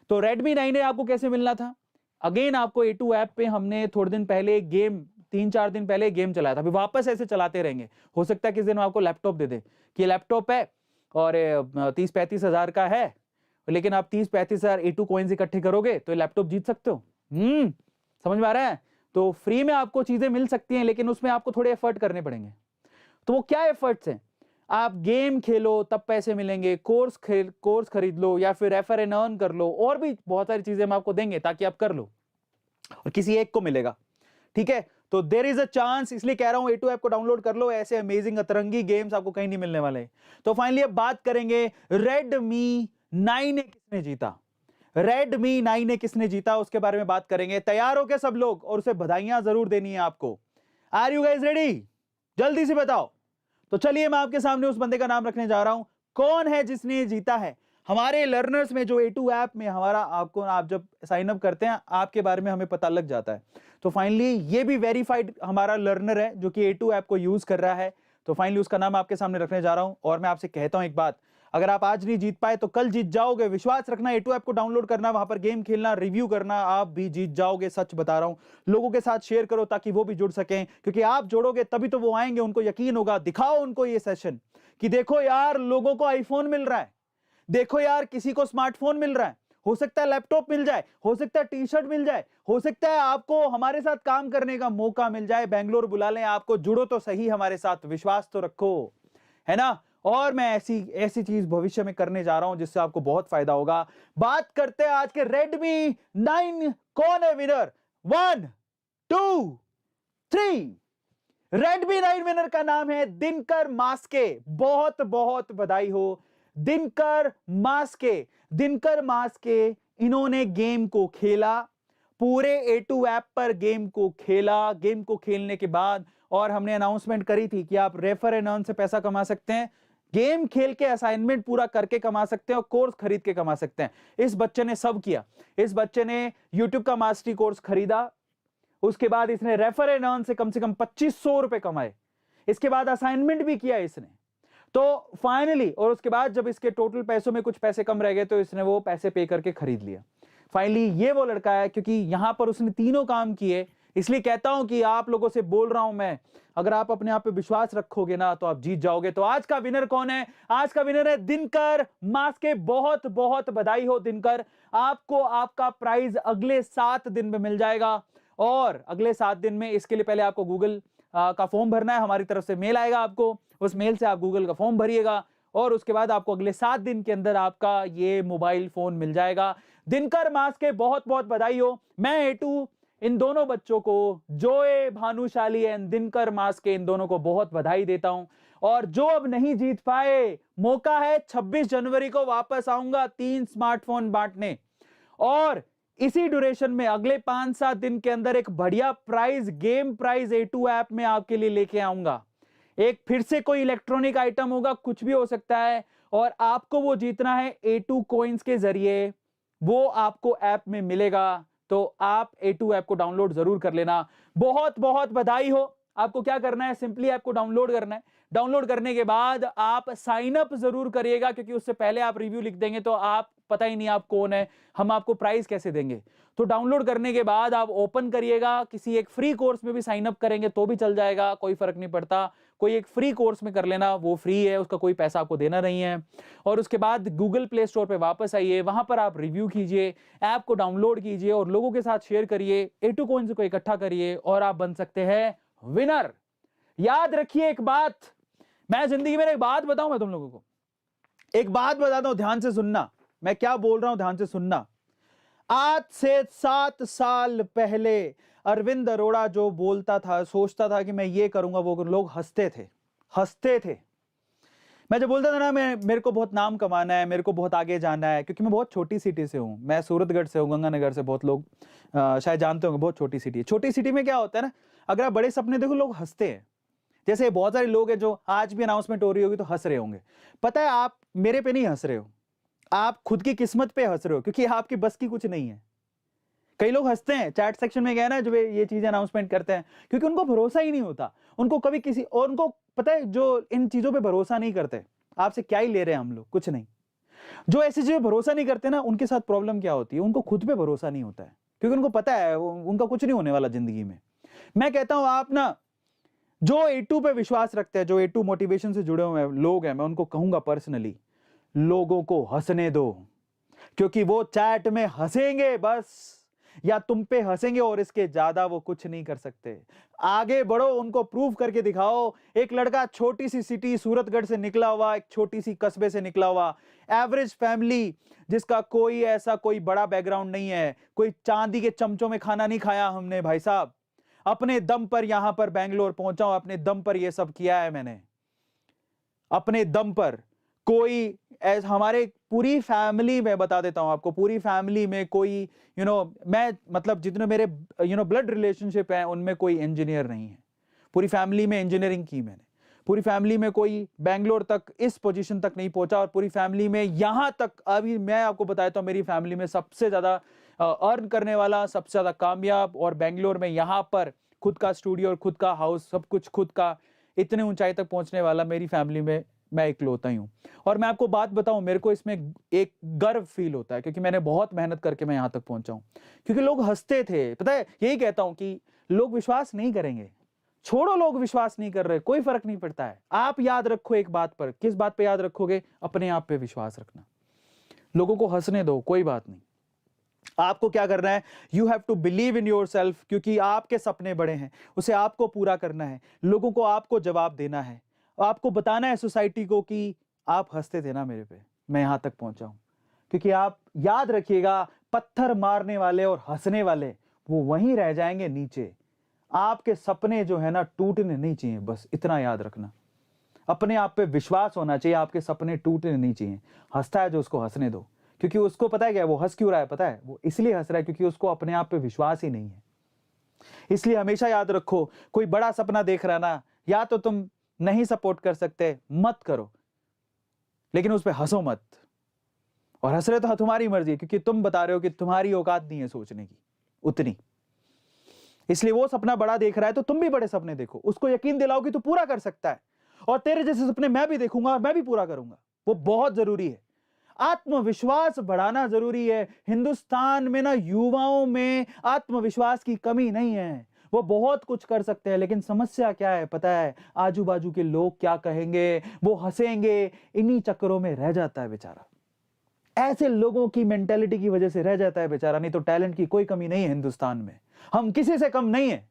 तो रेडमी 9A आपको कैसे मिलना था? अगेन आपको A2 ऐप पे हमने थोड़े दिन पहले गेम, 3-4 दिन पहले गेम चलाया था, अभी वापस ऐसे चलाते रहेंगे। हो सकता है किस दिन आपको लैपटॉप दे दे कि लैपटॉप है और 30-35 हजार का है, लेकिन आप 30-35 हजार A2 कॉइन्स इकट्ठे करोगे तो लैपटॉप जीत सकते हो। समझ में आ रहा है? तो फ्री में आपको चीजें मिल सकती हैं, लेकिन उसमें आपको थोड़े एफर्ट करने पड़ेंगे। तो वो क्या एफर्ट्स हैं? आप गेम खेलो तब पैसे मिलेंगे, कोर्स खरीद लो, या फिर रेफर एंड अर्न कर लो, और भी बहुत सारी चीजें हम आपको देंगे ताकि आप कर लो, और किसी एक को मिलेगा। ठीक है, तो देयर इज अ चांस, इसलिए कह रहा हूं A2 ऐप को डाउनलोड कर लो, ऐसे अमेजिंग अतरंगी गेम्स आपको कहीं नहीं मिलने वाले। तो फाइनली अब बात करेंगे रेडमी 9A किसने जीता, रेडमी 9A किसने जीता, उसके बारे में बात करेंगे। तैयार हो क्या सब लोग? और उसे बधाइयां जरूर देनी है आपको। Are you guys ready? जल्दी से बताओ। तो चलिए मैं आपके सामने उस बंदे का नाम रखने जा रहा हूं, कौन है जिसने जीता है। हमारे लर्नर्स में जो A2 ऐप में हमारा, आपको, आप जब साइन अप करते हैं आपके बारे में हमें पता लग जाता है। तो फाइनली ये भी वेरीफाइड हमारा लर्नर है जो कि A2 ऐप को यूज कर रहा है। तो फाइनली उसका नाम आपके सामने रखने जा रहा हूं। और मैं आपसे कहता हूं एक बात, अगर आप आज नहीं जीत पाए तो कल जीत जाओगे। विश्वास रखना, A2 ऐप को डाउनलोड करना, वहां पर गेम खेलना, रिव्यू करना, आप भी जीत जाओगे। सच बता रहा हूं। लोगों के साथ शेयर करो ताकि वो भी जुड़ सकें, क्योंकि आप जोड़ोगे तभी तो वो आएंगे, उनको यकीन होगा। दिखाओ उनको ये सेशन कि देखो यार लोगों को आईफोन मिल रहा है, देखो यार किसी को स्मार्टफोन मिल रहा है, हो सकता है लैपटॉप मिल जाए, हो सकता है टी शर्ट मिल जाए, हो सकता है आपको हमारे साथ काम करने का मौका मिल जाए, बेंगलोर बुला लें आपको। जुड़ो तो सही हमारे साथ, विश्वास तो रखो, है ना। और मैं ऐसी चीज भविष्य में करने जा रहा हूं जिससे आपको बहुत फायदा होगा। बात करते हैं आज के रेडमी 9 कौन है विनर। 1 2 3, रेडमी 9 विनर का नाम है दिनकर मास्के। बहुत बहुत बधाई हो दिनकर मास्के। दिनकर मास्के, इन्होंने गेम को खेला, पूरे A2 ऐप पर गेम को खेला। गेम को खेलने के बाद, और हमने अनाउंसमेंट करी थी कि आप रेफर एंड अर्न से पैसा कमा सकते हैं, गेम खेल के असाइनमेंट पूरा करके कमा सकते हैं, और कोर्स खरीद के कमा सकते हैं। इस बच्चे ने सब किया। इस बच्चे ने YouTube का मास्टरी कोर्स खरीदा, उसके बाद इसने रेफर एंड अर्न से कम 2500 रुपए कमाए, इसके बाद असाइनमेंट भी किया इसने। तो फाइनली, और उसके बाद जब इसके टोटल पैसों में कुछ पैसे कम रह गए तो इसने वो पैसे पे करके खरीद लिया। फाइनली ये वो लड़का है, क्योंकि यहां पर उसने तीनों काम किए। इसलिए कहता हूं कि आप लोगों से बोल रहा हूं मैं, अगर आप अपने आप पे विश्वास रखोगे ना तो आप जीत जाओगे। तो आज का विनर कौन है? आज का विनर है दिनकर मास्के। बहुत बहुत बधाई हो दिनकर, आपको आपका प्राइज अगले 7 दिन में मिल जाएगा। और अगले 7 दिन में, इसके लिए पहले आपको गूगल का फॉर्म भरना है, हमारी तरफ से मेल आएगा आपको, उस मेल से आप गूगल का फॉर्म भरिएगा, और उसके बाद आपको अगले 7 दिन के अंदर आपका ये मोबाइल फोन मिल जाएगा। दिनकर मास्के बहुत बहुत बधाई हो। मैं A2 इन दोनों बच्चों को, जोए भानुशाली एंड दिनकर मास्के, इन दोनों को बहुत बधाई देता हूं। और जो अब नहीं जीत पाए, मौका है 26 जनवरी को वापस आऊंगा 3 स्मार्टफोन बांटने, और इसी ड्यूरेशन में अगले 5-7 दिन के अंदर एक बढ़िया prize, game prize A2 app में आपके लिए लेके आऊंगा। एक फिर से कोई इलेक्ट्रॉनिक आइटम होगा, कुछ भी हो सकता है, और आपको वो जीतना है A2 कॉइन्स के जरिए, वो आपको ऐप में मिलेगा। तो आप A2 ऐप को डाउनलोड जरूर कर लेना। बहुत बहुत बधाई हो। आपको क्या करना है, सिंपली ऐप को डाउनलोड करना है। डाउनलोड करने के बाद आप साइन अप जरूर करिएगा, क्योंकि उससे पहले आप रिव्यू लिख देंगे तो आप पता ही नहीं आप कौन है, हम आपको प्राइस कैसे देंगे। तो डाउनलोड करने के बाद आप ओपन करिएगा, किसी एक फ्री कोर्स में भी साइन अप करेंगे तो भी चल जाएगा, कोई फर्क नहीं पड़ता। कोई एक फ्री कोर्स में कर लेना, वो फ्री है, उसका कोई पैसा आपको देना नहीं है। और उसके बाद गूगल प्ले स्टोर पे वापस आइए, वहां पर आप रिव्यू कीजिए, ऐप को डाउनलोड कीजिए और लोगों के साथ शेयर करिए, A2 कॉइन्स को इकट्ठा करिए और आप बन सकते हैं विनर। याद रखिए एक बात, मैं जिंदगी में एक बात बताऊं मैं तुम लोगों को, एक बात बताता हूं, ध्यान से सुनना, मैं क्या बोल रहा हूं, ध्यान से सुनना। आज से 7 साल पहले अरविंद अरोड़ा जो बोलता था, सोचता था कि मैं ये करूंगा वो करूंगा, लोग हंसते थे, हंसते थे। मैं जब बोलता था ना मेरे को बहुत नाम कमाना है, मेरे को बहुत आगे जाना है, क्योंकि मैं बहुत छोटी सिटी से हूँ, मैं सूरतगढ़ से हूँ, गंगानगर से, बहुत लोग शायद जानते होंगे, बहुत छोटी सिटी है। छोटी सिटी में क्या होता है ना, अगर आप बड़े सपने देखो लोग हंसते हैं। जैसे बहुत सारे लोग हैं जो आज भी अनाउंसमेंट हो रही होगी तो हंस रहे होंगे। पता है आप मेरे पे नहीं हंस रहे हो, आप खुद की किस्मत पे हंस रहे हो, क्योंकि आपकी बस की कुछ नहीं है। कई लोग हंसते हैं चैट सेक्शन में गए ना, जो ये चीजें अनाउंसमेंट करते हैं, क्योंकि उनको भरोसा ही नहीं होता। उनको कभी किसी और, उनको पता है जो इन चीजों पे भरोसा नहीं करते, आपसे क्या ही ले रहे हैं हम लोग, कुछ नहीं। जो ऐसी चीजें भरोसा नहीं करते ना, उनके साथ प्रॉब्लम क्या होती है, उनको खुद पे भरोसा नहीं होता है, क्योंकि उनको पता है उनका कुछ नहीं होने वाला जिंदगी में। मैं कहता हूं आप ना जो A2 पे विश्वास रखते हैं, जो A2 मोटिवेशन से जुड़े हुए लोग हैं, मैं उनको कहूंगा पर्सनली, लोगों को हंसने दो, क्योंकि वो चैट में हंसेंगे बस, या तुम पे हंसेंगे, और इसके ज्यादा वो कुछ नहीं कर सकते। आगे बढ़ो, उनको प्रूव करके दिखाओ। एक लड़का छोटी सी सिटी सूरतगढ़ से निकला हुआ, एक छोटी सी कस्बे से निकला हुआ, एवरेज फैमिली, जिसका कोई ऐसा कोई बड़ा बैकग्राउंड नहीं है, कोई चांदी के चमचों में खाना नहीं खाया हमने भाई साहब, अपने दम पर यहां पर बैंगलोर पहुंचा हूं, अपने दम पर यह सब किया है मैंने, अपने दम पर। कोई हमारे पूरी फैमिली में, बता देता हूं आपको, पूरी फैमिली में कोई मैं मतलब जितने मेरे ब्लड रिलेशनशिप हैं उनमें कोई इंजीनियर नहीं है। पूरी फैमिली में इंजीनियरिंग की मैंने, पूरी फैमिली में कोई बैंगलोर तक इस पोजीशन तक नहीं पहुंचा, और पूरी फैमिली में यहां तक, अभी मैं आपको बताता हूं, मेरी फैमिली में सबसे ज्यादा अर्न करने वाला, सबसे ज्यादा कामयाब, और बैंगलोर में यहां पर खुद का स्टूडियो और खुद का हाउस, सब कुछ खुद का, इतने ऊंचाई तक पहुंचने वाला मेरी फैमिली में मैं इकलौता ही हूं। और मैं आपको बात बताऊं, मेरे को इसमें एक गर्व फील होता है, क्योंकि मैंने बहुत मेहनत करके मैं यहां तक पहुंचा हूं। क्योंकि लोग हंसते थे, पता है, यही कहता हूं कि लोग विश्वास नहीं करेंगे, छोड़ो, लोग विश्वास नहीं कर रहे, कोई फर्क नहीं पड़ता है। आप याद रखो एक बात पर, किस बात पे याद रखोगे, अपने आप पे विश्वास रखना। लोगों को हंसने दो, कोई बात नहीं, आपको क्या करना है, you have to believe in yourself, क्योंकि आपके सपने बड़े हैं, उसे आपको पूरा करना है। लोगों को आपको जवाब देना है, आपको बताना है सोसाइटी को कि आप हंसते थे ना मेरे पे, मैं यहां तक पहुंचा हूं। क्योंकि आप याद रखिएगा, पत्थर मारने वाले और हंसने वाले वो वहीं रह जाएंगे नीचे। आपके सपने जो है ना टूटने नहीं चाहिए, बस इतना याद रखना। अपने आप पे विश्वास होना चाहिए, आपके सपने टूटने नहीं चाहिए। हंसता है जो, उसको हंसने दो, क्योंकि उसको पता है क्या, वो हंस क्यों रहा है पता है, वो इसलिए हंस रहा है क्योंकि उसको अपने आप पे विश्वास ही नहीं है। इसलिए हमेशा याद रखो, कोई बड़ा सपना देख रहा ना, या तो तुम नहीं सपोर्ट कर सकते, मत करो, लेकिन उस पर हंसो मत। और हंस रहे तो तुम्हारी मर्जी, क्योंकि तुम बता रहे हो कि तुम्हारी औकात नहीं है सोचने की उतनी। इसलिए वो सपना बड़ा देख रहा है तो तुम भी बड़े सपने देखो, उसको यकीन दिलाओ कि तू पूरा कर सकता है, और तेरे जैसे सपने मैं भी देखूंगा और मैं भी पूरा करूंगा। वो बहुत जरूरी है, आत्मविश्वास बढ़ाना जरूरी है। हिंदुस्तान में ना युवाओं में आत्मविश्वास की कमी नहीं है, वो बहुत कुछ कर सकते हैं, लेकिन समस्या क्या है पता है, आजू बाजू के लोग क्या कहेंगे, वो हंसेंगे, इन्हीं चक्करों में रह जाता है बेचारा। ऐसे लोगों की मेंटेलिटी की वजह से रह जाता है बेचारा, नहीं तो टैलेंट की कोई कमी नहीं है हिंदुस्तान में। हम किसी से कम नहीं है,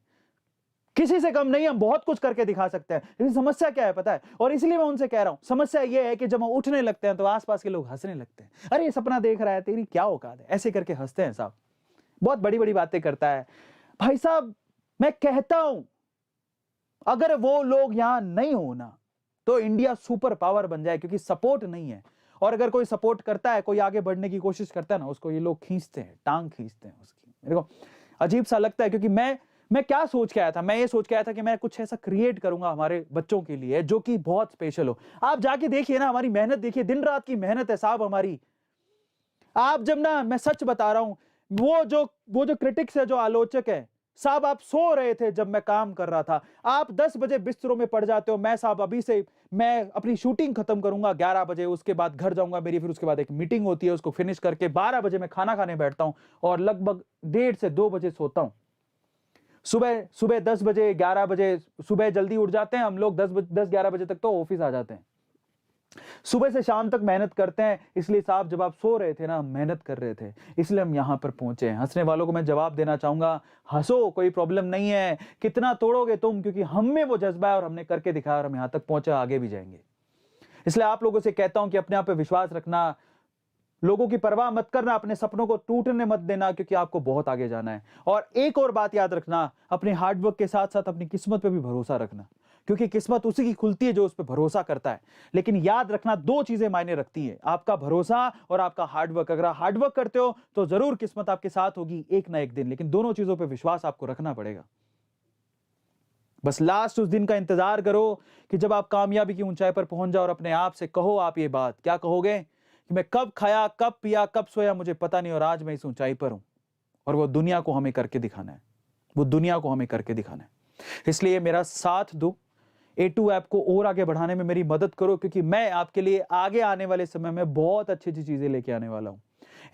किसी से कम नहीं, हम बहुत कुछ करके दिखा सकते हैं, लेकिन समस्या क्या है पता है, और इसलिए मैं उनसे कह रहा हूं, समस्या यह है कि जब हम उठने लगते हैं तो आसपास के लोग हंसने लगते हैं। अरे ये सपना देख रहा है, तेरी क्या औकात है, ऐसे करके हंसते हैं साहब, बहुत बड़ी बड़ी बातें करता है भाई साहब। मैं कहता हूं अगर वो लोग यहां नहीं हो ना, तो इंडिया सुपर पावर बन जाए, क्योंकि सपोर्ट नहीं है। और अगर कोई सपोर्ट करता है, कोई आगे बढ़ने की कोशिश करता है ना, उसको ये लोग खींचते हैं, टांग खींचते हैं उसकी। मेरे को अजीब सा लगता है, क्योंकि मैं क्या सोच के आया था, मैं ये सोच के आया था कि मैं कुछ ऐसा क्रिएट करूंगा हमारे बच्चों के लिए जो कि बहुत स्पेशल हो। आप जाके देखिए ना, हमारी मेहनत देखिए, दिन रात की मेहनत है साहब हमारी। आप जब ना, मैं सच बता रहा हूं, वो जो क्रिटिक्स है, जो आलोचक है साहब, आप सो रहे थे जब मैं काम कर रहा था, आप 10 बजे बिस्तरों में पड़ जाते हो। मैं साहब अभी से मैं अपनी शूटिंग खत्म करूंगा 11 बजे, उसके बाद घर जाऊंगा मेरी, फिर उसके बाद एक मीटिंग होती है, उसको फिनिश करके 12 बजे मैं खाना खाने बैठता हूं, और लगभग 1:30 से 2 बजे सोता हूं। सुबह 10 बजे 11 बजे सुबह जल्दी उठ जाते हैं हम लोग, 10-11 बजे तक तो ऑफिस आ जाते हैं। सुबह से शाम तक मेहनत करते हैं। इसलिए साहब जब आप सो रहे थे ना, हम मेहनत कर रहे थे, इसलिए हम यहां पर पहुंचे हैं। हंसने वालों को मैं जवाब देना चाहूंगा, हंसो, कोई प्रॉब्लम नहीं है, कितना तोड़ोगे तुम, क्योंकि हम में वो जज्बा है और हमने करके दिखाया और हम यहां तक पहुंचे, आगे भी जाएंगे। इसलिए आप लोगों से कहता हूं कि अपने आप पे विश्वास रखना, लोगों की परवाह मत करना, अपने सपनों को टूटने मत देना, क्योंकि आपको बहुत आगे जाना है। और एक और बात याद रखना, अपने हार्डवर्क के साथ साथ अपनी किस्मत पे भी भरोसा रखना, क्योंकि किस्मत उसी की खुलती है जो उस पर भरोसा करता है। लेकिन याद रखना, दो चीजें मायने रखती हैं, आपका भरोसा और आपका हार्डवर्क। अगर आप हार्डवर्क करते हो तो जरूर किस्मत आपके साथ होगी एक ना एक दिन, लेकिन दोनों चीजों पर विश्वास आपको रखना पड़ेगा। बस लास्ट उस दिन का इंतजार करो कि जब आप कामयाबी की ऊंचाई पर पहुंच जाओ और अपने आप से कहो, आप ये बात क्या कहोगे कि मैं कब खाया, कब पिया, कब सोया मुझे पता नहीं, और आज मैं इस ऊंचाई पर हूं। और वो दुनिया को हमें करके दिखाना है, वो दुनिया को हमें करके दिखाना है। इसलिए मेरा साथ दो, A2 ऐप को और आगे बढ़ाने में मेरी मदद करो, क्योंकि मैं आपके लिए आगे आने वाले समय में बहुत अच्छी अच्छी चीजें लेके आने वाला हूं।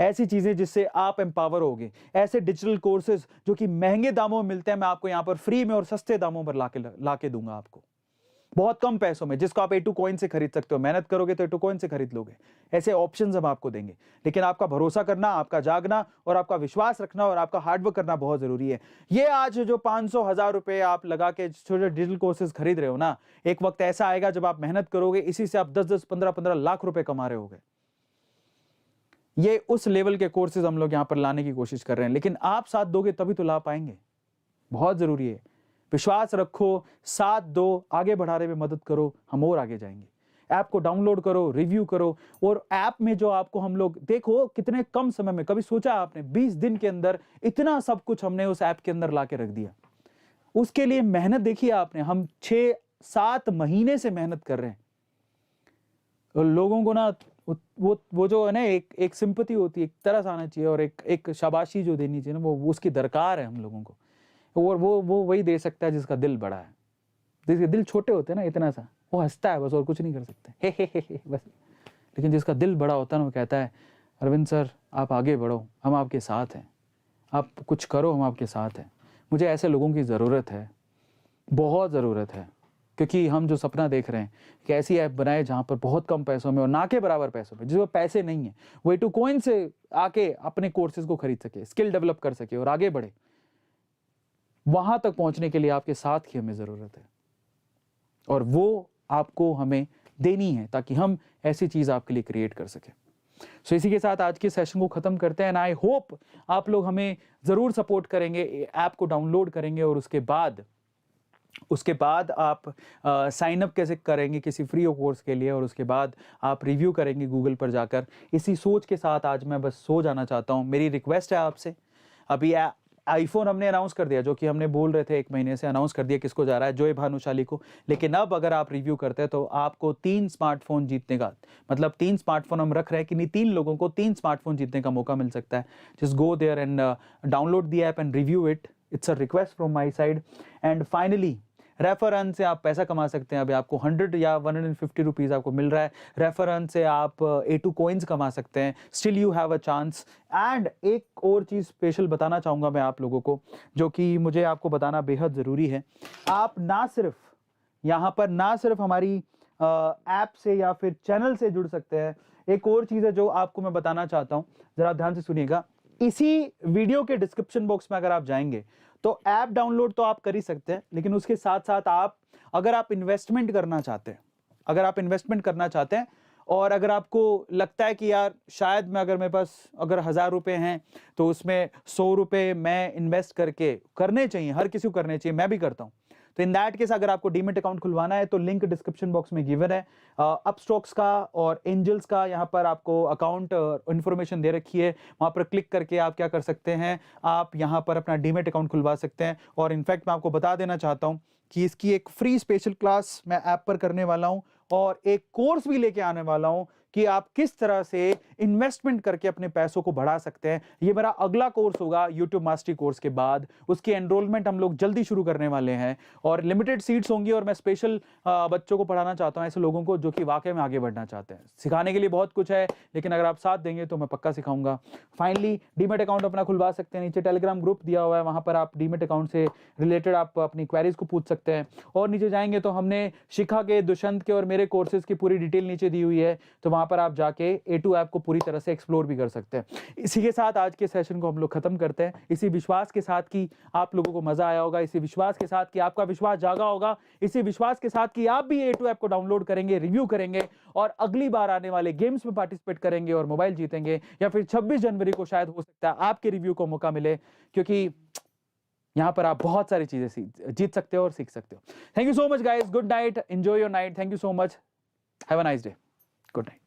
ऐसी चीजें जिससे आप एम्पावर होगे, ऐसे डिजिटल कोर्सेज जो कि महंगे दामों में मिलते हैं, मैं आपको यहां पर फ्री में और सस्ते दामों पर लाके दूंगा आपको, बहुत कम पैसों में, जिसको आप A2 कॉइन से खरीद सकते हो। मेहनत करोगे तो A2 कॉइन से खरीद लोगे। ऐसे ऑप्शंस हम आपको देंगे, लेकिन आपका भरोसा करना, आपका जागना और आपका विश्वास रखना और आपका हार्डवर्क करना बहुत जरूरी है। ये आज जो 500,000 रुपए आप लगा के छोटे डिजिटल कोर्सेज खरीद रहे हो ना, एक वक्त ऐसा आएगा जब आप मेहनत करोगे, इसी से आप 10-10, 15-15 लाख रुपए कमा रहे होगे। ये उस लेवल के कोर्सेज हम लोग यहां पर लाने की कोशिश कर रहे हैं, लेकिन आप साथ दोगे तभी तो ला पाएंगे। बहुत जरूरी है, विश्वास रखो, साथ दो, आगे बढ़ाने में मदद करो, हम और आगे जाएंगे। ऐप को डाउनलोड करो, रिव्यू करो, और ऐप में जो आपको हम लोग, देखो कितने कम समय में, कभी सोचा आपने 20 दिन के अंदर इतना सब कुछ हमने उस ऐप के अंदर लाके रख दिया। उसके लिए मेहनत देखिए आपने, हम 6-7 महीने से मेहनत कर रहे हैं। और लोगों को ना वो जो है ना, एक सिंपैथी होती है, एक तरस आना चाहिए, और एक शाबाशी जो देनी चाहिए ना, वो उसकी दरकार है हम लोगों को। और वो वही दे सकता है जिसका दिल बड़ा है। जिसके दिल छोटे होते हैं ना, इतना सा, वो हंसता है बस, और कुछ नहीं कर सकते, हे बस। लेकिन जिसका दिल बड़ा होता है ना, वो कहता है अरविंद सर आप आगे बढ़ो, हम आपके साथ हैं, आप कुछ करो, हम आपके साथ हैं। मुझे ऐसे लोगों की ज़रूरत है, बहुत ज़रूरत है, क्योंकि हम जो सपना देख रहे हैं कि ऐसी ऐप बनाए जहाँ पर बहुत कम पैसों में और ना के बराबर पैसों में, जिसमें पैसे नहीं है, वो A2 कॉइन से आके अपने कोर्सेज को खरीद सके, स्किल डेवलप कर सके और आगे बढ़े। वहां तक पहुंचने के लिए आपके साथ की हमें जरूरत है, और वो आपको हमें देनी है, ताकि हम ऐसी चीज आपके लिए क्रिएट कर सके। सो इसी के साथ आज के सेशन को खत्म करते हैं। आई होप आप लोग हमें जरूर सपोर्ट करेंगे, ऐप को डाउनलोड करेंगे, और उसके बाद आप साइन अप कैसे करेंगे किसी फ्री कोर्स के लिए, और उसके बाद आप रिव्यू करेंगे गूगल पर जाकर। इसी सोच के साथ आज मैं बस सो जाना चाहता हूं। मेरी रिक्वेस्ट है आपसे, अभी आईफोन हमने अनाउंस कर दिया, जो कि हमने बोल रहे थे 1 महीने से, अनाउंस कर दिया किसको जा रहा है, जोए भानुशाली को। लेकिन अब अगर आप रिव्यू करते हैं तो आपको 3 स्मार्टफोन जीतने का, मतलब 3 स्मार्टफोन हम रख रहे हैं कि नहीं, 3 लोगों को 3 स्मार्टफोन जीतने का मौका मिल सकता है। Just go there and download the app and review it. It's a request from my side. And finally refer से आप पैसा कमा सकते हैं। अभी आपको 100 या 150 रुपीज़ आपको मिल रहा है। रेफर से आप A2 कॉइन्स कमा सकते हैं। Still you have a chance. And एक और चीज़ स्पेशल बताना चाहूँगा मैं आप लोगों को, जो कि मुझे आपको बताना बेहद ज़रूरी है। आप ना सिर्फ हमारी ऐप से या फिर चैनल से जुड़ सकते हैं, एक और चीज़ है जो आपको मैं बताना चाहता हूँ, ज़रा ध्यान से सुनिएगा। इसी वीडियो के डिस्क्रिप्शन बॉक्स में अगर आप जाएंगे तो ऐप डाउनलोड तो आप कर ही सकते हैं, लेकिन उसके साथ साथ अगर आप इन्वेस्टमेंट करना चाहते हैं, और अगर आपको लगता है कि यार शायद अगर मेरे पास 1000 रुपए हैं तो उसमें 100 रुपए मैं इन्वेस्ट करने चाहिए, हर किसी को करने चाहिए, मैं भी करता हूं, तो इन दैट केस अगर आपको डीमेट अकाउंट खुलवाना है तो लिंक डिस्क्रिप्शन बॉक्स में गिवन है। अपस्टॉक्स का और एंजल्स का यहाँ पर आपको अकाउंट इन्फॉर्मेशन दे रखी है, वहाँ पर क्लिक करके आप क्या कर सकते हैं, आप यहाँ पर अपना डीमेट अकाउंट खुलवा सकते हैं। और इनफैक्ट मैं आपको बता देना चाहता हूँ कि इसकी एक फ्री स्पेशल क्लास मैं ऐप पर करने वाला हूँ, और एक कोर्स भी लेके आने वाला हूँ कि आप किस तरह से इन्वेस्टमेंट करके अपने पैसों को बढ़ा सकते हैं। ये मेरा अगला कोर्स होगा यूट्यूब मास्टरी कोर्स के बाद। उसकी एनरोलमेंट हम लोग जल्दी शुरू करने वाले हैं, और लिमिटेड सीट्स होंगी, और मैं स्पेशल बच्चों को पढ़ाना चाहता हूं, ऐसे लोगों को जो कि वाकई में आगे बढ़ना चाहते हैं। सिखाने के लिए बहुत कुछ है, लेकिन अगर आप साथ देंगे तो मैं पक्का सिखाऊंगा। फाइनली डीमेट अकाउंट अपना खुलवा सकते हैं, नीचे टेलीग्राम ग्रुप दिया हुआ है, वहां पर आप डीमेट अकाउंट से रिलेटेड आप अपनी क्वेरीज को पूछ सकते हैं। और नीचे जाएंगे तो हमने शिखा के, दुष्यंत के और मेरे कोर्सेज की पूरी डिटेल नीचे दी हुई है, तो वहां पर आप जाके A2 ऐप को पूरी तरह से एक्सप्लोर भी कर सकते हैं। इसी के साथ आज के सेशन को हम लोग खत्म करते हैं, इसी विश्वास के साथ कि आप लोगों को मजा आया होगा, इसी विश्वास के साथ कि आपका विश्वास जागा होगा, इसी विश्वास के साथ कि आप भी A2 ऐप को डाउनलोड करेंगे, रिव्यू करेंगे और अगली बार आने वाले गेम्स में पार्टिसिपेट करेंगे और मोबाइल जीतेंगे, या फिर 26 जनवरी को शायद हो सकता है आपके रिव्यू को मौका मिले, क्योंकि यहां पर आप बहुत सारी चीजें जीत सकते हो और सीख सकते हो। Thank you so much guys, good night, enjoy your night, thank you so much, have a nice day, good night.